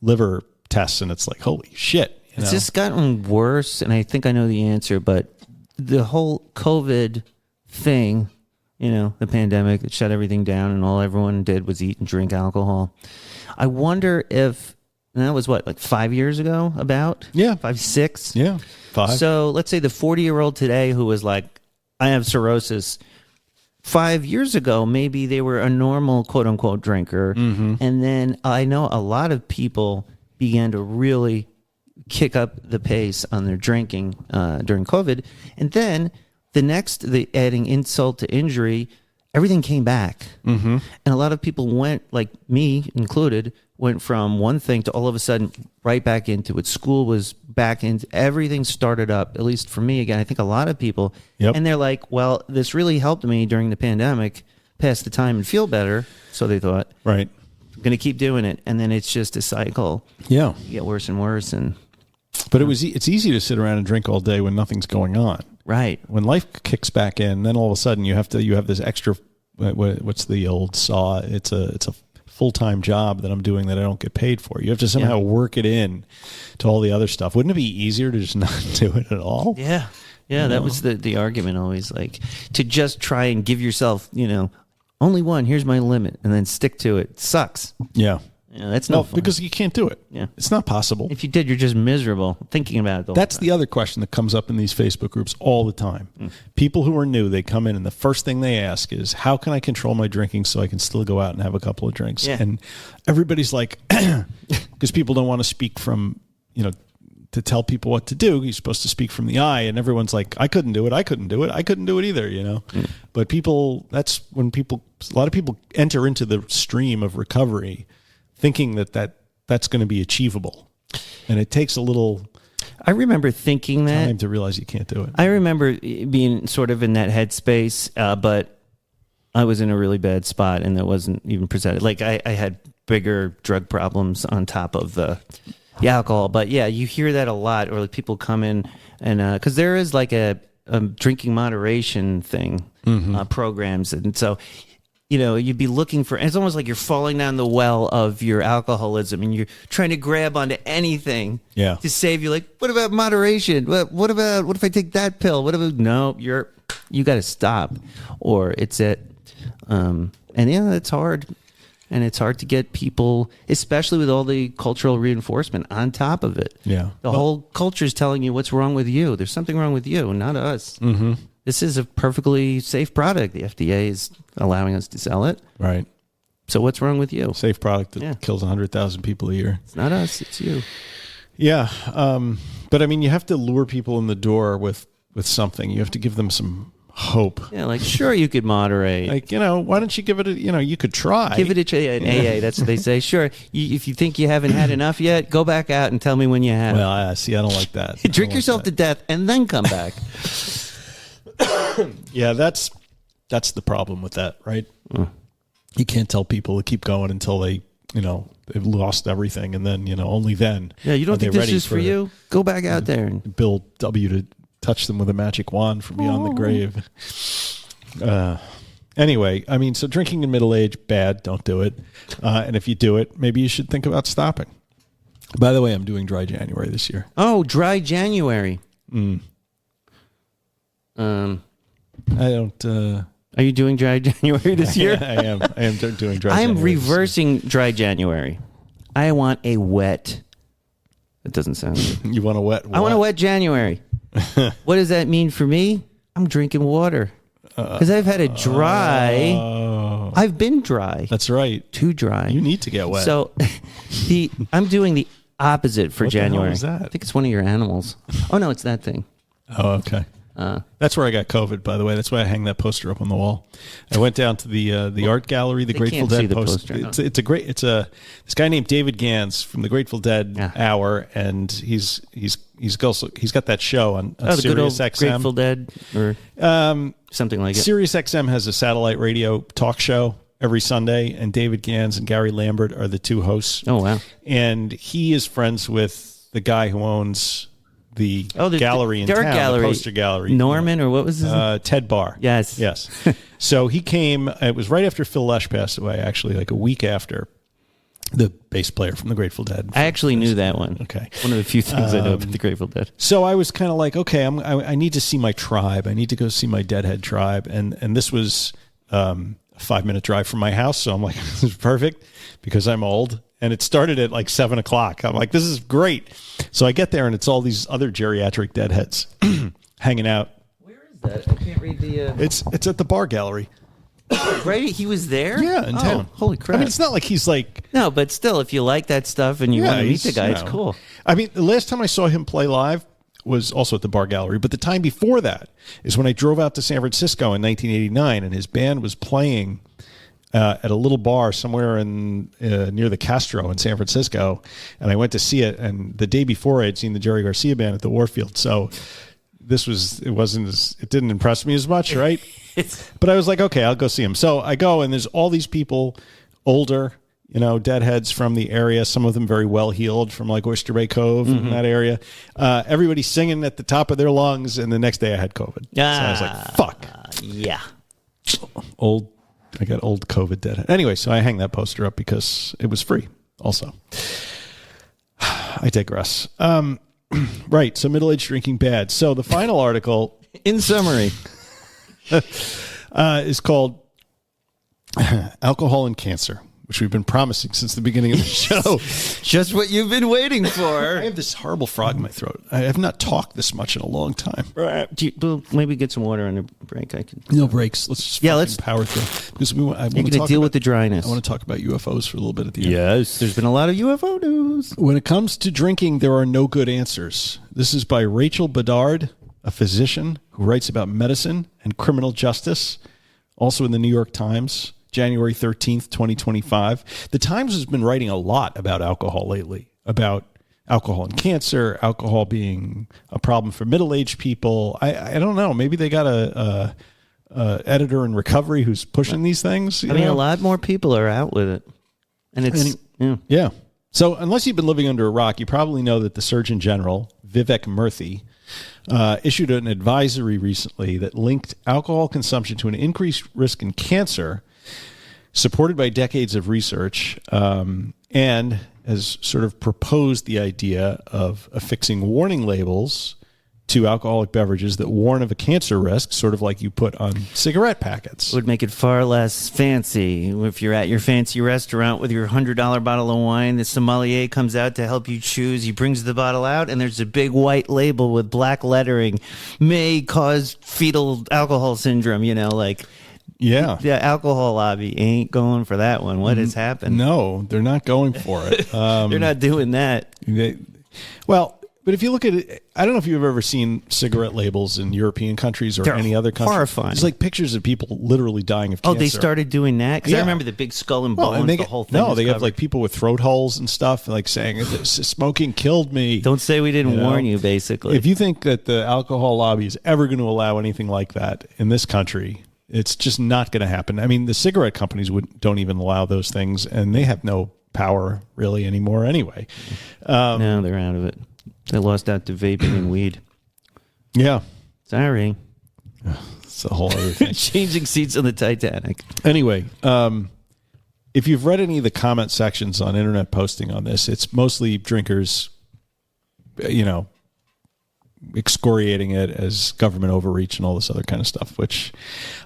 liver tests, and it's like, holy shit. It's just gotten worse, and I think I know the answer, but the whole COVID thing, the pandemic that shut everything down, and all everyone did was eat and drink alcohol. I wonder if, and that was like 5 years ago, about? Yeah. 5, 6? Yeah, 5. So let's say the 40-year-old today who was like, I have cirrhosis. 5 years ago, maybe they were a normal quote-unquote drinker, and then I know a lot of people began to really kick up the pace on their drinking during COVID. And then the adding insult to injury, everything came back. And a lot of people went, like me included, went from one thing to all of a sudden right back into it. School was back into, everything started up, at least for me again. I think a lot of people, and they're like, well, this really helped me during the pandemic, pass the time and feel better. So they thought, right, I'm going to keep doing it. And then it's just a cycle. Yeah. You get worse and worse. But it's easy to sit around and drink all day when nothing's going on. Right. When life kicks back in, then all of a sudden you have this extra, what's the old saw? It's a full-time job that I'm doing that I don't get paid for. You have to somehow work it in to all the other stuff. Wouldn't it be easier to just not do it at all? Yeah. Yeah, that was the argument always, like, to just try and give yourself, only one, here's my limit, and then stick to it. Sucks. Yeah. Yeah, that's no fun. Because you can't do it. Yeah. It's not possible. If you did, you're just miserable thinking about it the whole That's time. the other question that comes up in these Facebook groups all the time. People who are new, they come in and the first thing they ask is, how can I control my drinking so I can still go out and have a couple of drinks? Yeah. And everybody's like, because people don't want to speak from, to tell people what to do. You're supposed to speak from the eye, and everyone's like, I couldn't do it. I couldn't do it. I couldn't do it either, But that's when a lot of people enter into the stream of recovery thinking that's going to be achievable. And it takes a little I remember thinking that. time to realize you can't do it. I remember being sort of in that headspace, but I was in a really bad spot, and it wasn't even presented. Like, I had bigger drug problems on top of the alcohol. But yeah, you hear that a lot, or like people come in and because there is like a drinking moderation thing, programs, and so you'd be looking for. It's almost like you're falling down the well of your alcoholism, and you're trying to grab onto anything to save you. Like, what about moderation? What if I take that pill? What about you got to stop, or it's it. And it's hard. And it's hard to get people, especially with all the cultural reinforcement on top of it. Yeah. The whole culture is telling you what's wrong with you. There's something wrong with you, not us. Mm-hmm. This is a perfectly safe product. The FDA is allowing us to sell it. Right. So what's wrong with you? Safe product that kills 100,000 people a year. It's not us, it's you. Yeah. But I mean, you have to lure people in the door with something. You have to give them some hope. Yeah, like, sure, you could moderate. Like, why don't you give it you could try. Give it an AA, that's what they say. Sure, if you think you haven't had enough yet, go back out and tell me when you have. Well, see, I don't like that. Drink yourself to death and then come back. Yeah, that's the problem with that, right? You can't tell people to keep going until they, they've lost everything, and then, only then. Yeah, you don't think this is for you? Go back out there and Bill W. to touch them with a magic wand from beyond the grave. Anyway, I mean, so drinking in middle age, bad. Don't do it. And if you do it, maybe you should think about stopping. By the way, I'm doing dry January this year. Oh, dry January. I don't. Are you doing dry January this year? I am doing dry. I am January reversing dry January. I want a wet. That doesn't sound good. You want a wet? I want a wet January. What does that mean for me? I'm drinking water because I've had a dry. I've been dry. That's right. Too dry. You need to get wet. So, I'm doing the opposite for What the hell January. is that? I think it's one of your animals. Oh no, it's that thing. Oh, okay. That's where I got COVID, by the way. That's why I hang that poster up on the wall. I went down to the art gallery, the Grateful can't Dead see the poster. poster. It's this guy named David Gans from the Grateful Dead Hour, and he's got that show on the good old Sirius XM. Grateful Dead or something like it. Sirius XM has a satellite radio talk show every Sunday, and David Gans and Gary Lambert are the two hosts. Oh wow! And he is friends with the guy who owns the gallery in art town, gallery. the poster gallery. Norman, or what was his name? Ted Barr. Yes. So he came, it was right after Phil Lesh passed away, actually, like a week after, the bass player from the Grateful Dead. I actually knew that one. Okay. One of the few things I know about the Grateful Dead. So I was kind of like, okay, I need to see my tribe. I need to go see my Deadhead tribe. And this was a 5-minute drive from my house. So I'm like, this is perfect because I'm old. And it started at like 7 o'clock. I'm like, this is great. So I get there and it's all these other geriatric deadheads hanging out. Where is that? I can't read the... It's at the bar gallery. Right? He was there? Yeah, in town. Holy crap. I mean, it's not like he's like... No, but still, if you like that stuff and you want to meet the guy, it's cool. I mean, the last time I saw him play live was also at the bar gallery. But the time before that is when I drove out to San Francisco in 1989 and his band was playing... at a little bar somewhere in near the Castro in San Francisco, and I went to see it. And the day before, I had seen the Jerry Garcia band at the Warfield. So it didn't impress me as much, right? But I was like, okay, I'll go see him. So I go, and there's all these people, older, deadheads from the area. Some of them very well heeled from like Oyster Bay Cove in that area. Everybody singing at the top of their lungs. And the next day, I had COVID. So I was like, fuck. Yeah. I got old COVID dead. Anyway, so I hang that poster up because it was free also. I digress. Right, so middle-aged drinking bad. So the final article... In summary. is called Alcohol and Cancer, which we've been promising since the beginning of the show. Just what you've been waiting for. I have this horrible frog in my throat. I have not talked this much in a long time. Maybe get some water on a break. No breaks. Let's just let's power through. Because you're going to deal with the dryness. I want to talk about UFOs for a little bit at the end. Yes, there's been a lot of UFO news. When it comes to drinking, there are no good answers. This is by Rachel Bedard, a physician who writes about medicine and criminal justice, also in the New York Times. January 13th, 2025. The Times has been writing a lot about alcohol lately, about alcohol and cancer, alcohol being a problem for middle-aged people. I don't know. Maybe they got a editor in recovery who's pushing these things. I mean, a lot more people are out with it. And it's... Yeah. So unless you've been living under a rock, you probably know that the Surgeon General, Vivek Murthy, issued an advisory recently that linked alcohol consumption to an increased risk in cancer, supported by decades of research, and has sort of proposed the idea of affixing warning labels to alcoholic beverages that warn of a cancer risk, sort of like you put on cigarette packets. Would make it far less fancy. If you're at your fancy restaurant with your $100 bottle of wine, the sommelier comes out to help you choose. He brings the bottle out, and there's a big white label with black lettering, may cause fetal alcohol syndrome, Yeah. The alcohol lobby ain't going for that one. What has happened? No, they're not going for it. They're not doing that. But if you look at it, I don't know if you've ever seen cigarette labels in European countries or They're any other country. horrifying. It's like pictures of people literally dying of Oh, cancer. they started doing that? Because I remember the big skull and bones, the whole thing. No, was they have covered. like people with throat holes and stuff, like saying, smoking killed me. Don't say we didn't warn you, basically. If you think that the alcohol lobby is ever going to allow anything like that in this country, it's just not going to happen. I mean, the cigarette companies don't even allow those things, and they have no power really anymore anyway. No, they're out of it. They lost out to vaping and weed. Yeah. Sorry. It's a whole other thing. Changing seats on the Titanic. Anyway, if you've read any of the comment sections on internet posting on this, it's mostly drinkers, excoriating it as government overreach and all this other kind of stuff, which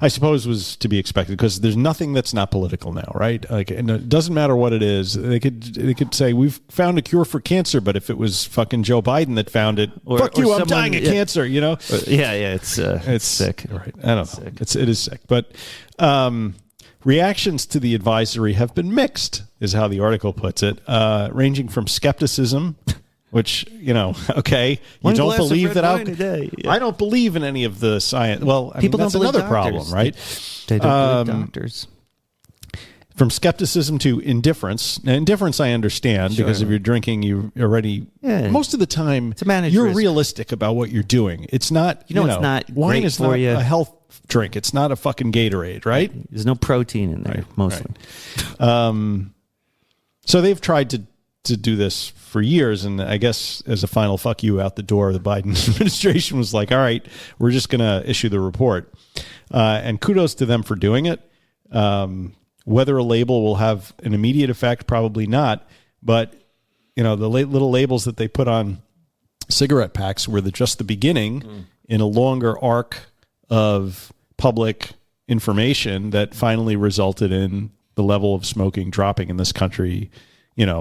I suppose was to be expected because there's nothing that's not political now, right? Like, and it doesn't matter what it is. They could say we've found a cure for cancer, but if it was fucking Joe Biden that found it, fuck you, I'm dying of cancer. It's sick. Right? I don't know. It is sick, but reactions to the advisory have been mixed, is how the article puts it, ranging from skepticism. Which, okay, you don't believe that I don't believe in any of the science. Well, I mean, that's another problem, right? They don't believe doctors. From skepticism to indifference. Now, indifference I understand because if you're drinking, you already most of the time you're realistic about what you're doing. It's not it's not wine great is for not you. a health drink. It's not a fucking Gatorade, right? There's no protein in there mostly. Right. So they've tried to do this for years, and I guess as a final fuck you out the door, the Biden administration was like, all right, we're just going to issue the report. And kudos to them for doing it. Whether a label will have an immediate effect, probably not. But, the little labels that they put on cigarette packs were just the beginning in a longer arc of public information that finally resulted in the level of smoking dropping in this country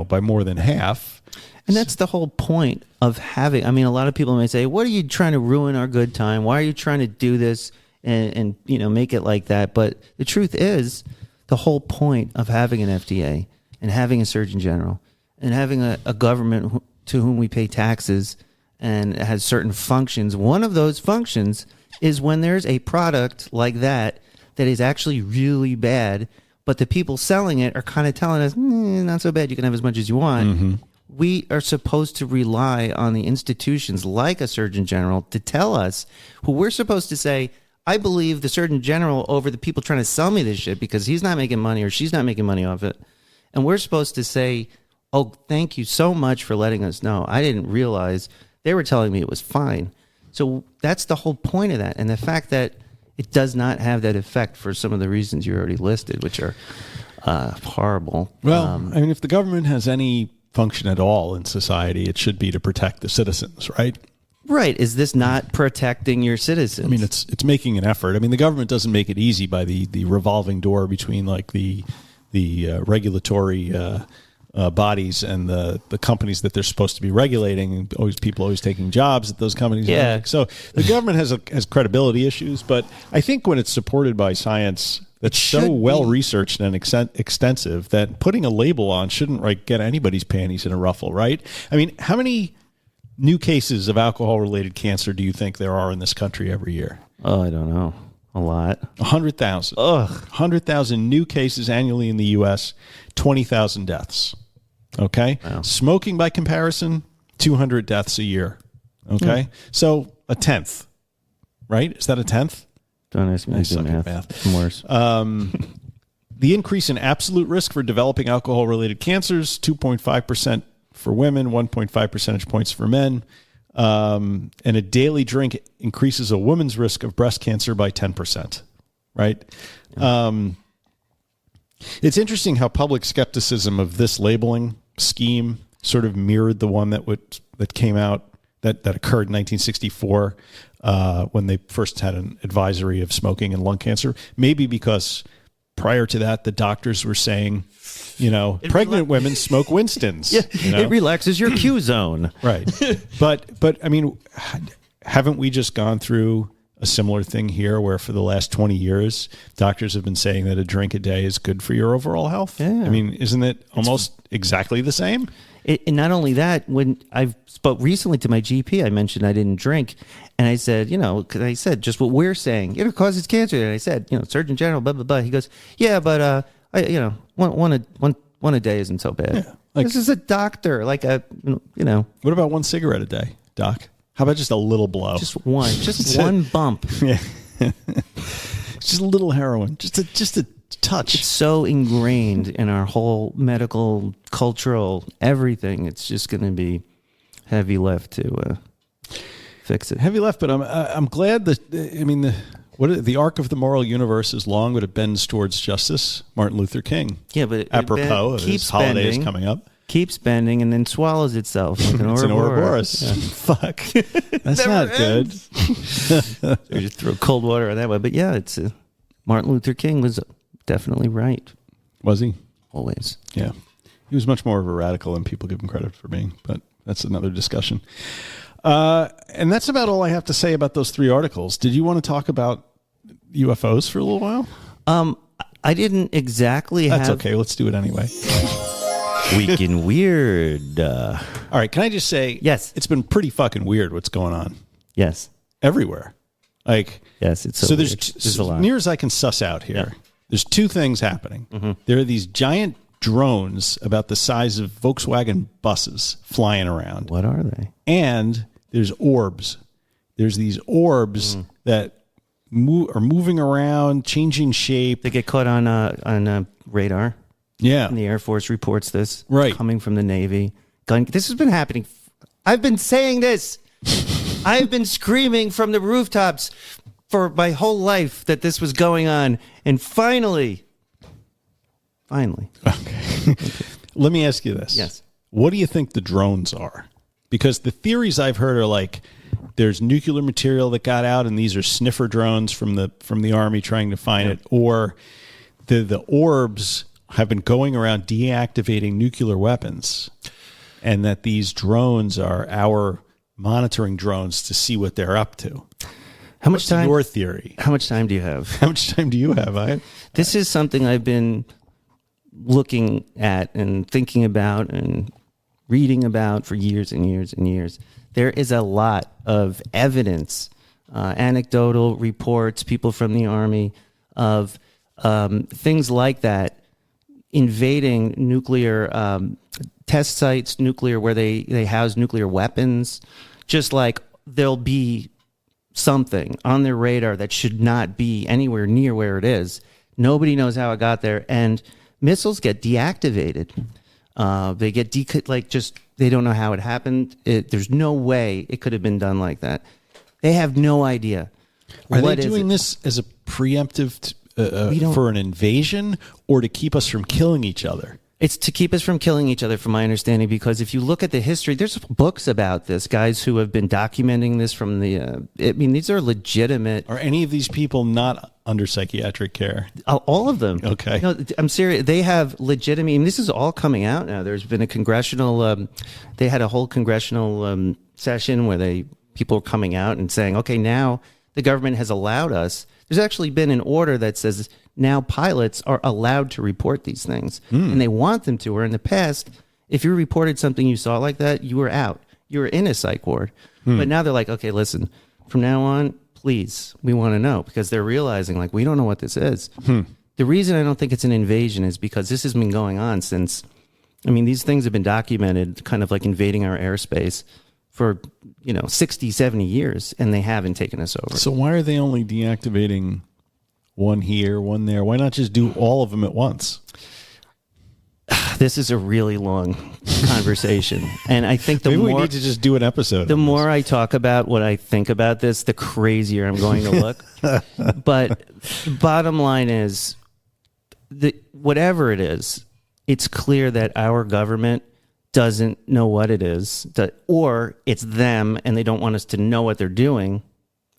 by more than half. And that's the whole point of having, a lot of people may say, what are you trying to ruin our good time? Why are you trying to do this and make it like that? But the truth is, the whole point of having an FDA and having a Surgeon General and having a government to whom we pay taxes and it has certain functions, one of those functions is when there's a product like that is actually really bad, but the people selling it are kind of telling us, not so bad, you can have as much as you want. Mm-hmm. We are supposed to rely on the institutions like a Surgeon General to tell us who we're supposed to say, I believe the Surgeon General over the people trying to sell me this shit because he's not making money or she's not making money off it. And we're supposed to say, oh, thank you so much for letting us know. I didn't realize they were telling me it was fine. So that's the whole point of that. And the fact that it does not have that effect for some of the reasons you already listed, which are horrible. Well, if the government has any function at all in society, it should be to protect the citizens, right? Right. Is this not protecting your citizens? It's making an effort. The government doesn't make it easy by the revolving door between like the regulatory bodies and the companies that they're supposed to be regulating, and people always taking jobs at those companies. Yeah. So the government has credibility issues, but I think when it's supported by science that's so well researched and extensive that putting a label on shouldn't get anybody's panties in a ruffle, right? How many new cases of alcohol-related cancer do you think there are in this country every year? Oh, I don't know. A lot. 100,000. 100,000 new cases annually in the U.S., 20,000 deaths. Okay? Wow. Smoking, by comparison, 200 deaths a year. Okay? So a tenth, right? Is that a tenth? Don't ask me to do math. I'm worse. The increase in absolute risk for developing alcohol-related cancers, 2.5% for women, 1.5 percentage points for men. And a daily drink increases a woman's risk of breast cancer by 10%, right? It's interesting how public skepticism of this labeling scheme sort of mirrored the one that came out that occurred in 1964 when they first had an advisory of smoking and lung cancer. Maybe because prior to that, the doctors were saying, pregnant women smoke Winston's. Yeah, it relaxes your Q zone. Right. But I mean, haven't we just gone through a similar thing here where for the last 20 years, doctors have been saying that a drink a day is good for your overall health? Yeah. I mean, isn't it almost exactly the same? And not only that, when I spoke recently to my GP, I mentioned I didn't drink. And I said, because I said just what we're saying, it causes cancer. And I said, Surgeon General, blah, blah, blah. He goes, yeah, but, one a day isn't so bad. Yeah, like, this is a doctor, like What about one cigarette a day, Doc? How about just a little blow? Just one bump. Yeah. Just a little heroin. Just a touch. It's so ingrained in our whole medical, cultural, everything. It's just going to be heavy lift to fix it. Heavy lift, but I'm glad that the arc of the moral universe is long, but it bends towards justice. Martin Luther King. Yeah, but apropos of his holidays coming up. Keeps bending and then swallows itself like an It's an Ouroboros. Yeah. Fuck. That's not good. So you just throw cold water on that one. But yeah, it's Martin Luther King was definitely right. Was he? Always. Yeah. He was much more of a radical than people give him credit for being, but that's another discussion. And that's about all I have to say about those 3 articles. Did you want to talk about UFOs for a little while? I didn't exactly That's okay. Let's do it anyway. Week in Weird. All right. Can I just say, yes, it's been pretty fucking weird what's going on. Yes. Everywhere. Like, yes, it's so there's a lot. Near as I can suss out here, there's 2 things happening. Mm-hmm. There are these giant drones about the size of Volkswagen buses flying around. What are they? And there's orbs. There's these orbs that are moving around, changing shape. They get caught on radar. Yeah. And the Air Force reports this. Right. Coming from the Navy. This has been happening. I've been saying this. I've been screaming from the rooftops for my whole life that this was going on. And finally. Okay. Let me ask you this. Yes. What do you think the drones are? Because the theories I've heard are like, there's nuclear material that got out and these are sniffer drones from the Army trying to find it, or the orbs have been going around deactivating nuclear weapons, and that these drones are our monitoring drones to see what they're up to. How much time? Your theory. How much time do you have? How much time do you have? This is something I've been looking at and thinking about and reading about for years and years and years. There is a lot of evidence, anecdotal reports, people from the Army, of things like that, invading nuclear test sites, where they house nuclear weapons. Just like there'll be something on their radar that should not be anywhere near where it is. Nobody knows how it got there, and missiles get deactivated. They get they don't know how it happened. There's no way it could have been done like that. They have no idea. Are they doing this as a preemptive for an invasion, or to keep us from killing each other? It's to keep us from killing each other, from my understanding, because if you look at the history, there's books about this, guys who have been documenting this from the, these are legitimate. Are any of these people not under psychiatric care? All of them. Okay. No, I'm serious. They have legitimate, this is all coming out now. There's been a congressional, they had a whole congressional session where people were coming out and saying, okay, now the government has allowed us. There's actually been an order that says now pilots are allowed to report these things, and they want them to. Where in the past, if you reported something you saw like that, you were out. You were in a psych ward. But now they're like, okay, listen, from now on, please, we want to know, because they're realizing, like, we don't know what this is. The reason I don't think it's an invasion is because this has been going on since, these things have been documented, kind of like invading our airspace for 60, 70 years, and they haven't taken us over. So why are they only deactivating one here, one there? Why not just do all of them at once? This is a really long conversation, and I think maybe we need to just do an episode. The more I talk about what I think about this, the crazier I'm going to look. But the bottom line is, whatever it is, it's clear that our government doesn't know what it is, or it's them and they don't want us to know what they're doing,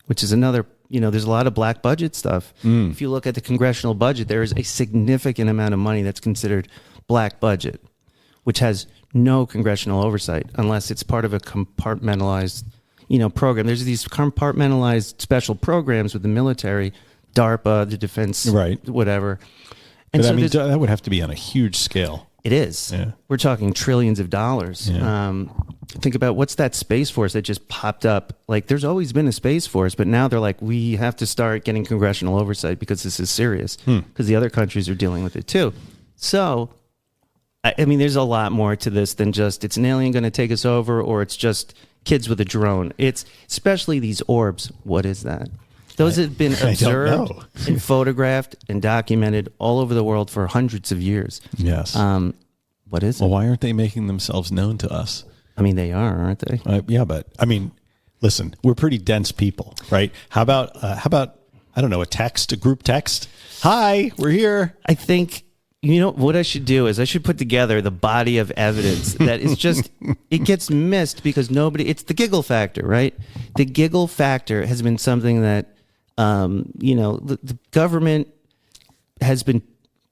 which is another, there's a lot of black budget stuff. If you look at the congressional budget, there is a significant amount of money that's considered black budget, which has no congressional oversight unless it's part of a compartmentalized, program. There's these compartmentalized special programs with the military, DARPA, the defense, right, whatever. And but so I mean, that would have to be on a huge scale. It is. Yeah. We're talking trillions of dollars. Yeah. Think about what's that Space Force that just popped up. Like, there's always been a Space Force, but now they're like, we have to start getting congressional oversight because this is serious, because the other countries are dealing with it too. So, I mean, there's a lot more to this than just it's an alien going to take us over, or it's just kids with a drone. It's especially these orbs. What is that? Those have been observed and photographed and documented all over the world for hundreds of years. Yes. What is it? Well, why aren't they making themselves known to us? I mean, they are, aren't they? Yeah, but I mean, listen, we're pretty dense people, right? How about I don't know, a group text? Hi, we're here. I think, what I should do is I should put together the body of evidence that is just, it gets missed because it's the giggle factor, right? The giggle factor has been something that, the government has been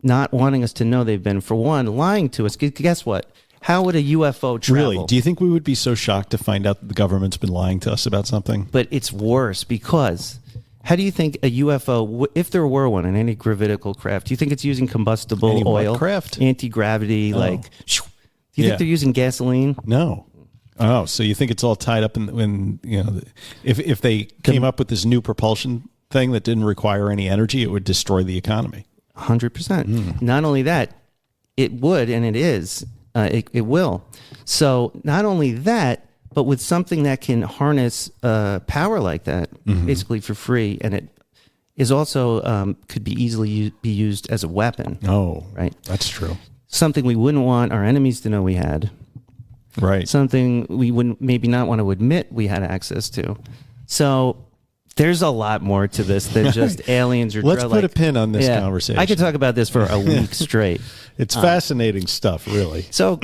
not wanting us to know. They've been, for one, lying to us. Guess what? How would a UFO travel? Really? Do you think we would be so shocked to find out that the government's been lying to us about something? But it's worse because how do you think a UFO, if there were one in any gravitical craft, do you think it's using combustible oil? Craft? Anti-gravity, do you think they're using gasoline? No. Oh, so you think it's all tied up in if they came up with this new propulsion thing that didn't require any energy, it would destroy the economy. 100%. Not only that, it would, and it is. It will. So not only that, but with something that can harness power like that, basically for free, and it is also could be easily be used as a weapon. Oh, right. That's true. Something we wouldn't want our enemies to know we had. Right. Something we wouldn't maybe not want to admit we had access to. So there's a lot more to this than just aliens or Let's put a pin on this conversation. I could talk about this for a week straight. It's fascinating stuff, really. So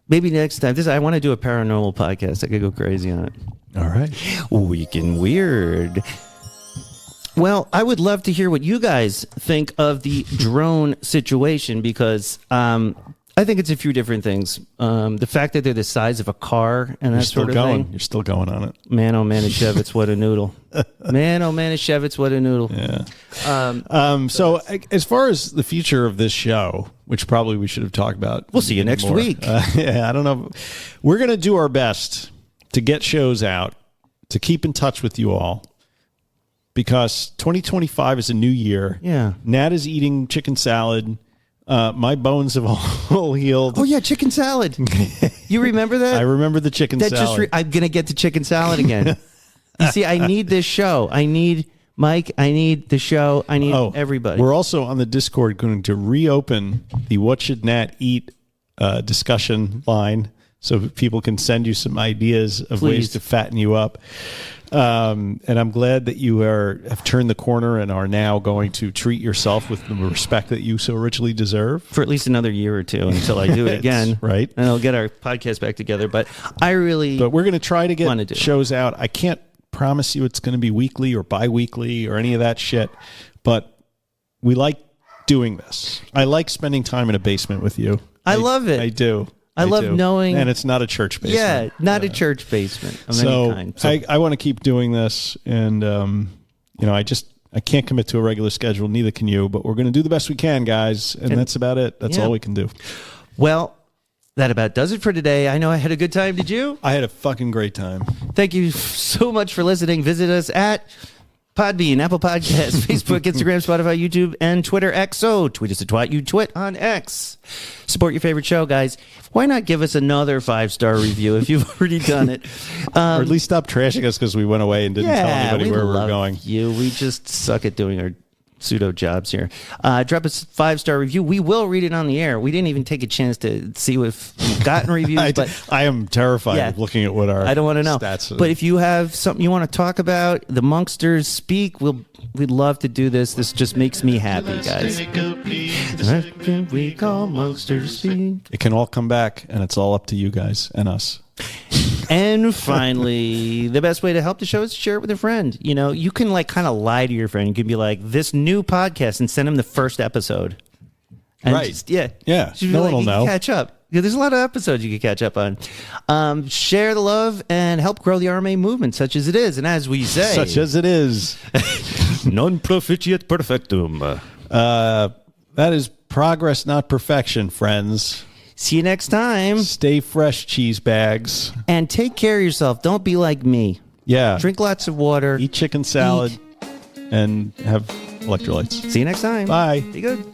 maybe next time, I want to do a paranormal podcast. I could go crazy on it. All right. Week in Weird. Well, I would love to hear what you guys think of the drone situation because I think it's a few different things. The fact that they're the size of a car and that sort of thing. You're still going on it. Man, oh, man, Shevitz, what a noodle. Man, oh, man, Shevitz, what a noodle. Yeah. So as far as the future of this show, which probably we should have talked about. We'll see you next week. I don't know. We're going to do our best to get shows out, to keep in touch with you all, because 2025 is a new year. Yeah. Nat is eating chicken salad. My bones have all healed. Oh, yeah, chicken salad. You remember that? I remember the chicken salad. I'm going to get to chicken salad again. You see, I need this show. I need Mike. I need the show. I need everybody. We're also on the Discord going to reopen the What Should Nat Eat discussion line so people can send you some ideas of ways to fatten you up. And I'm glad that you have turned the corner and are now going to treat yourself with the respect that you so richly deserve. For at least another year or two until I do it again. Right. And I'll get our podcast back together. But we're going to try to get shows out. I can't promise you it's going to be weekly or bi-weekly or any of that shit. But we like doing this. I like spending time in a basement with you. I love it. I do. I love knowing... And it's not a church basement. Yeah, not a church basement of any kind. So I want to keep doing this, and I can't commit to a regular schedule, neither can you, but we're going to do the best we can, guys, and that's about it. That's all we can do. Well, that about does it for today. I know I had a good time. Did you? I had a fucking great time. Thank you so much for listening. Visit us at Podbean, Apple Podcasts, Facebook, Instagram, Spotify, YouTube, and Twitter XO. Tweet us at TwatYouTwit on X. Support your favorite show, guys. Why not give us another 5-star review if you've already done it? Or at least stop trashing us because we went away and didn't tell anybody where we were going. We just suck at doing our pseudo jobs here. Drop us a 5-star review. We will read it on the air. We didn't even take a chance to see if we've gotten reviews. But I am terrified of looking at what our I don't want to know. Stats are. But if you have something you want to talk about, the Monksters speak. We'd love to do this. This just makes me happy, guys. We call monsters speak. It can all come back, and it's all up to you guys and us. And finally, the best way to help the show is to share it with a friend. You know, you can like kind of lie to your friend. You can be like, this new podcast, and send them the first episode. And Right. just- yeah. Yeah. Just be No like, one will you can know. catch up. Yeah, there's a lot of episodes you can catch up on. Share the love and help grow the RMA movement, such as it is. And as we say, Such as it is. non proficiat perfectum. That is progress, not perfection, friends. See you next time. Stay fresh, cheese bags. And take care of yourself. Don't be like me. Yeah. Drink lots of water. Eat chicken salad and have electrolytes. See you next time. Bye. Be good.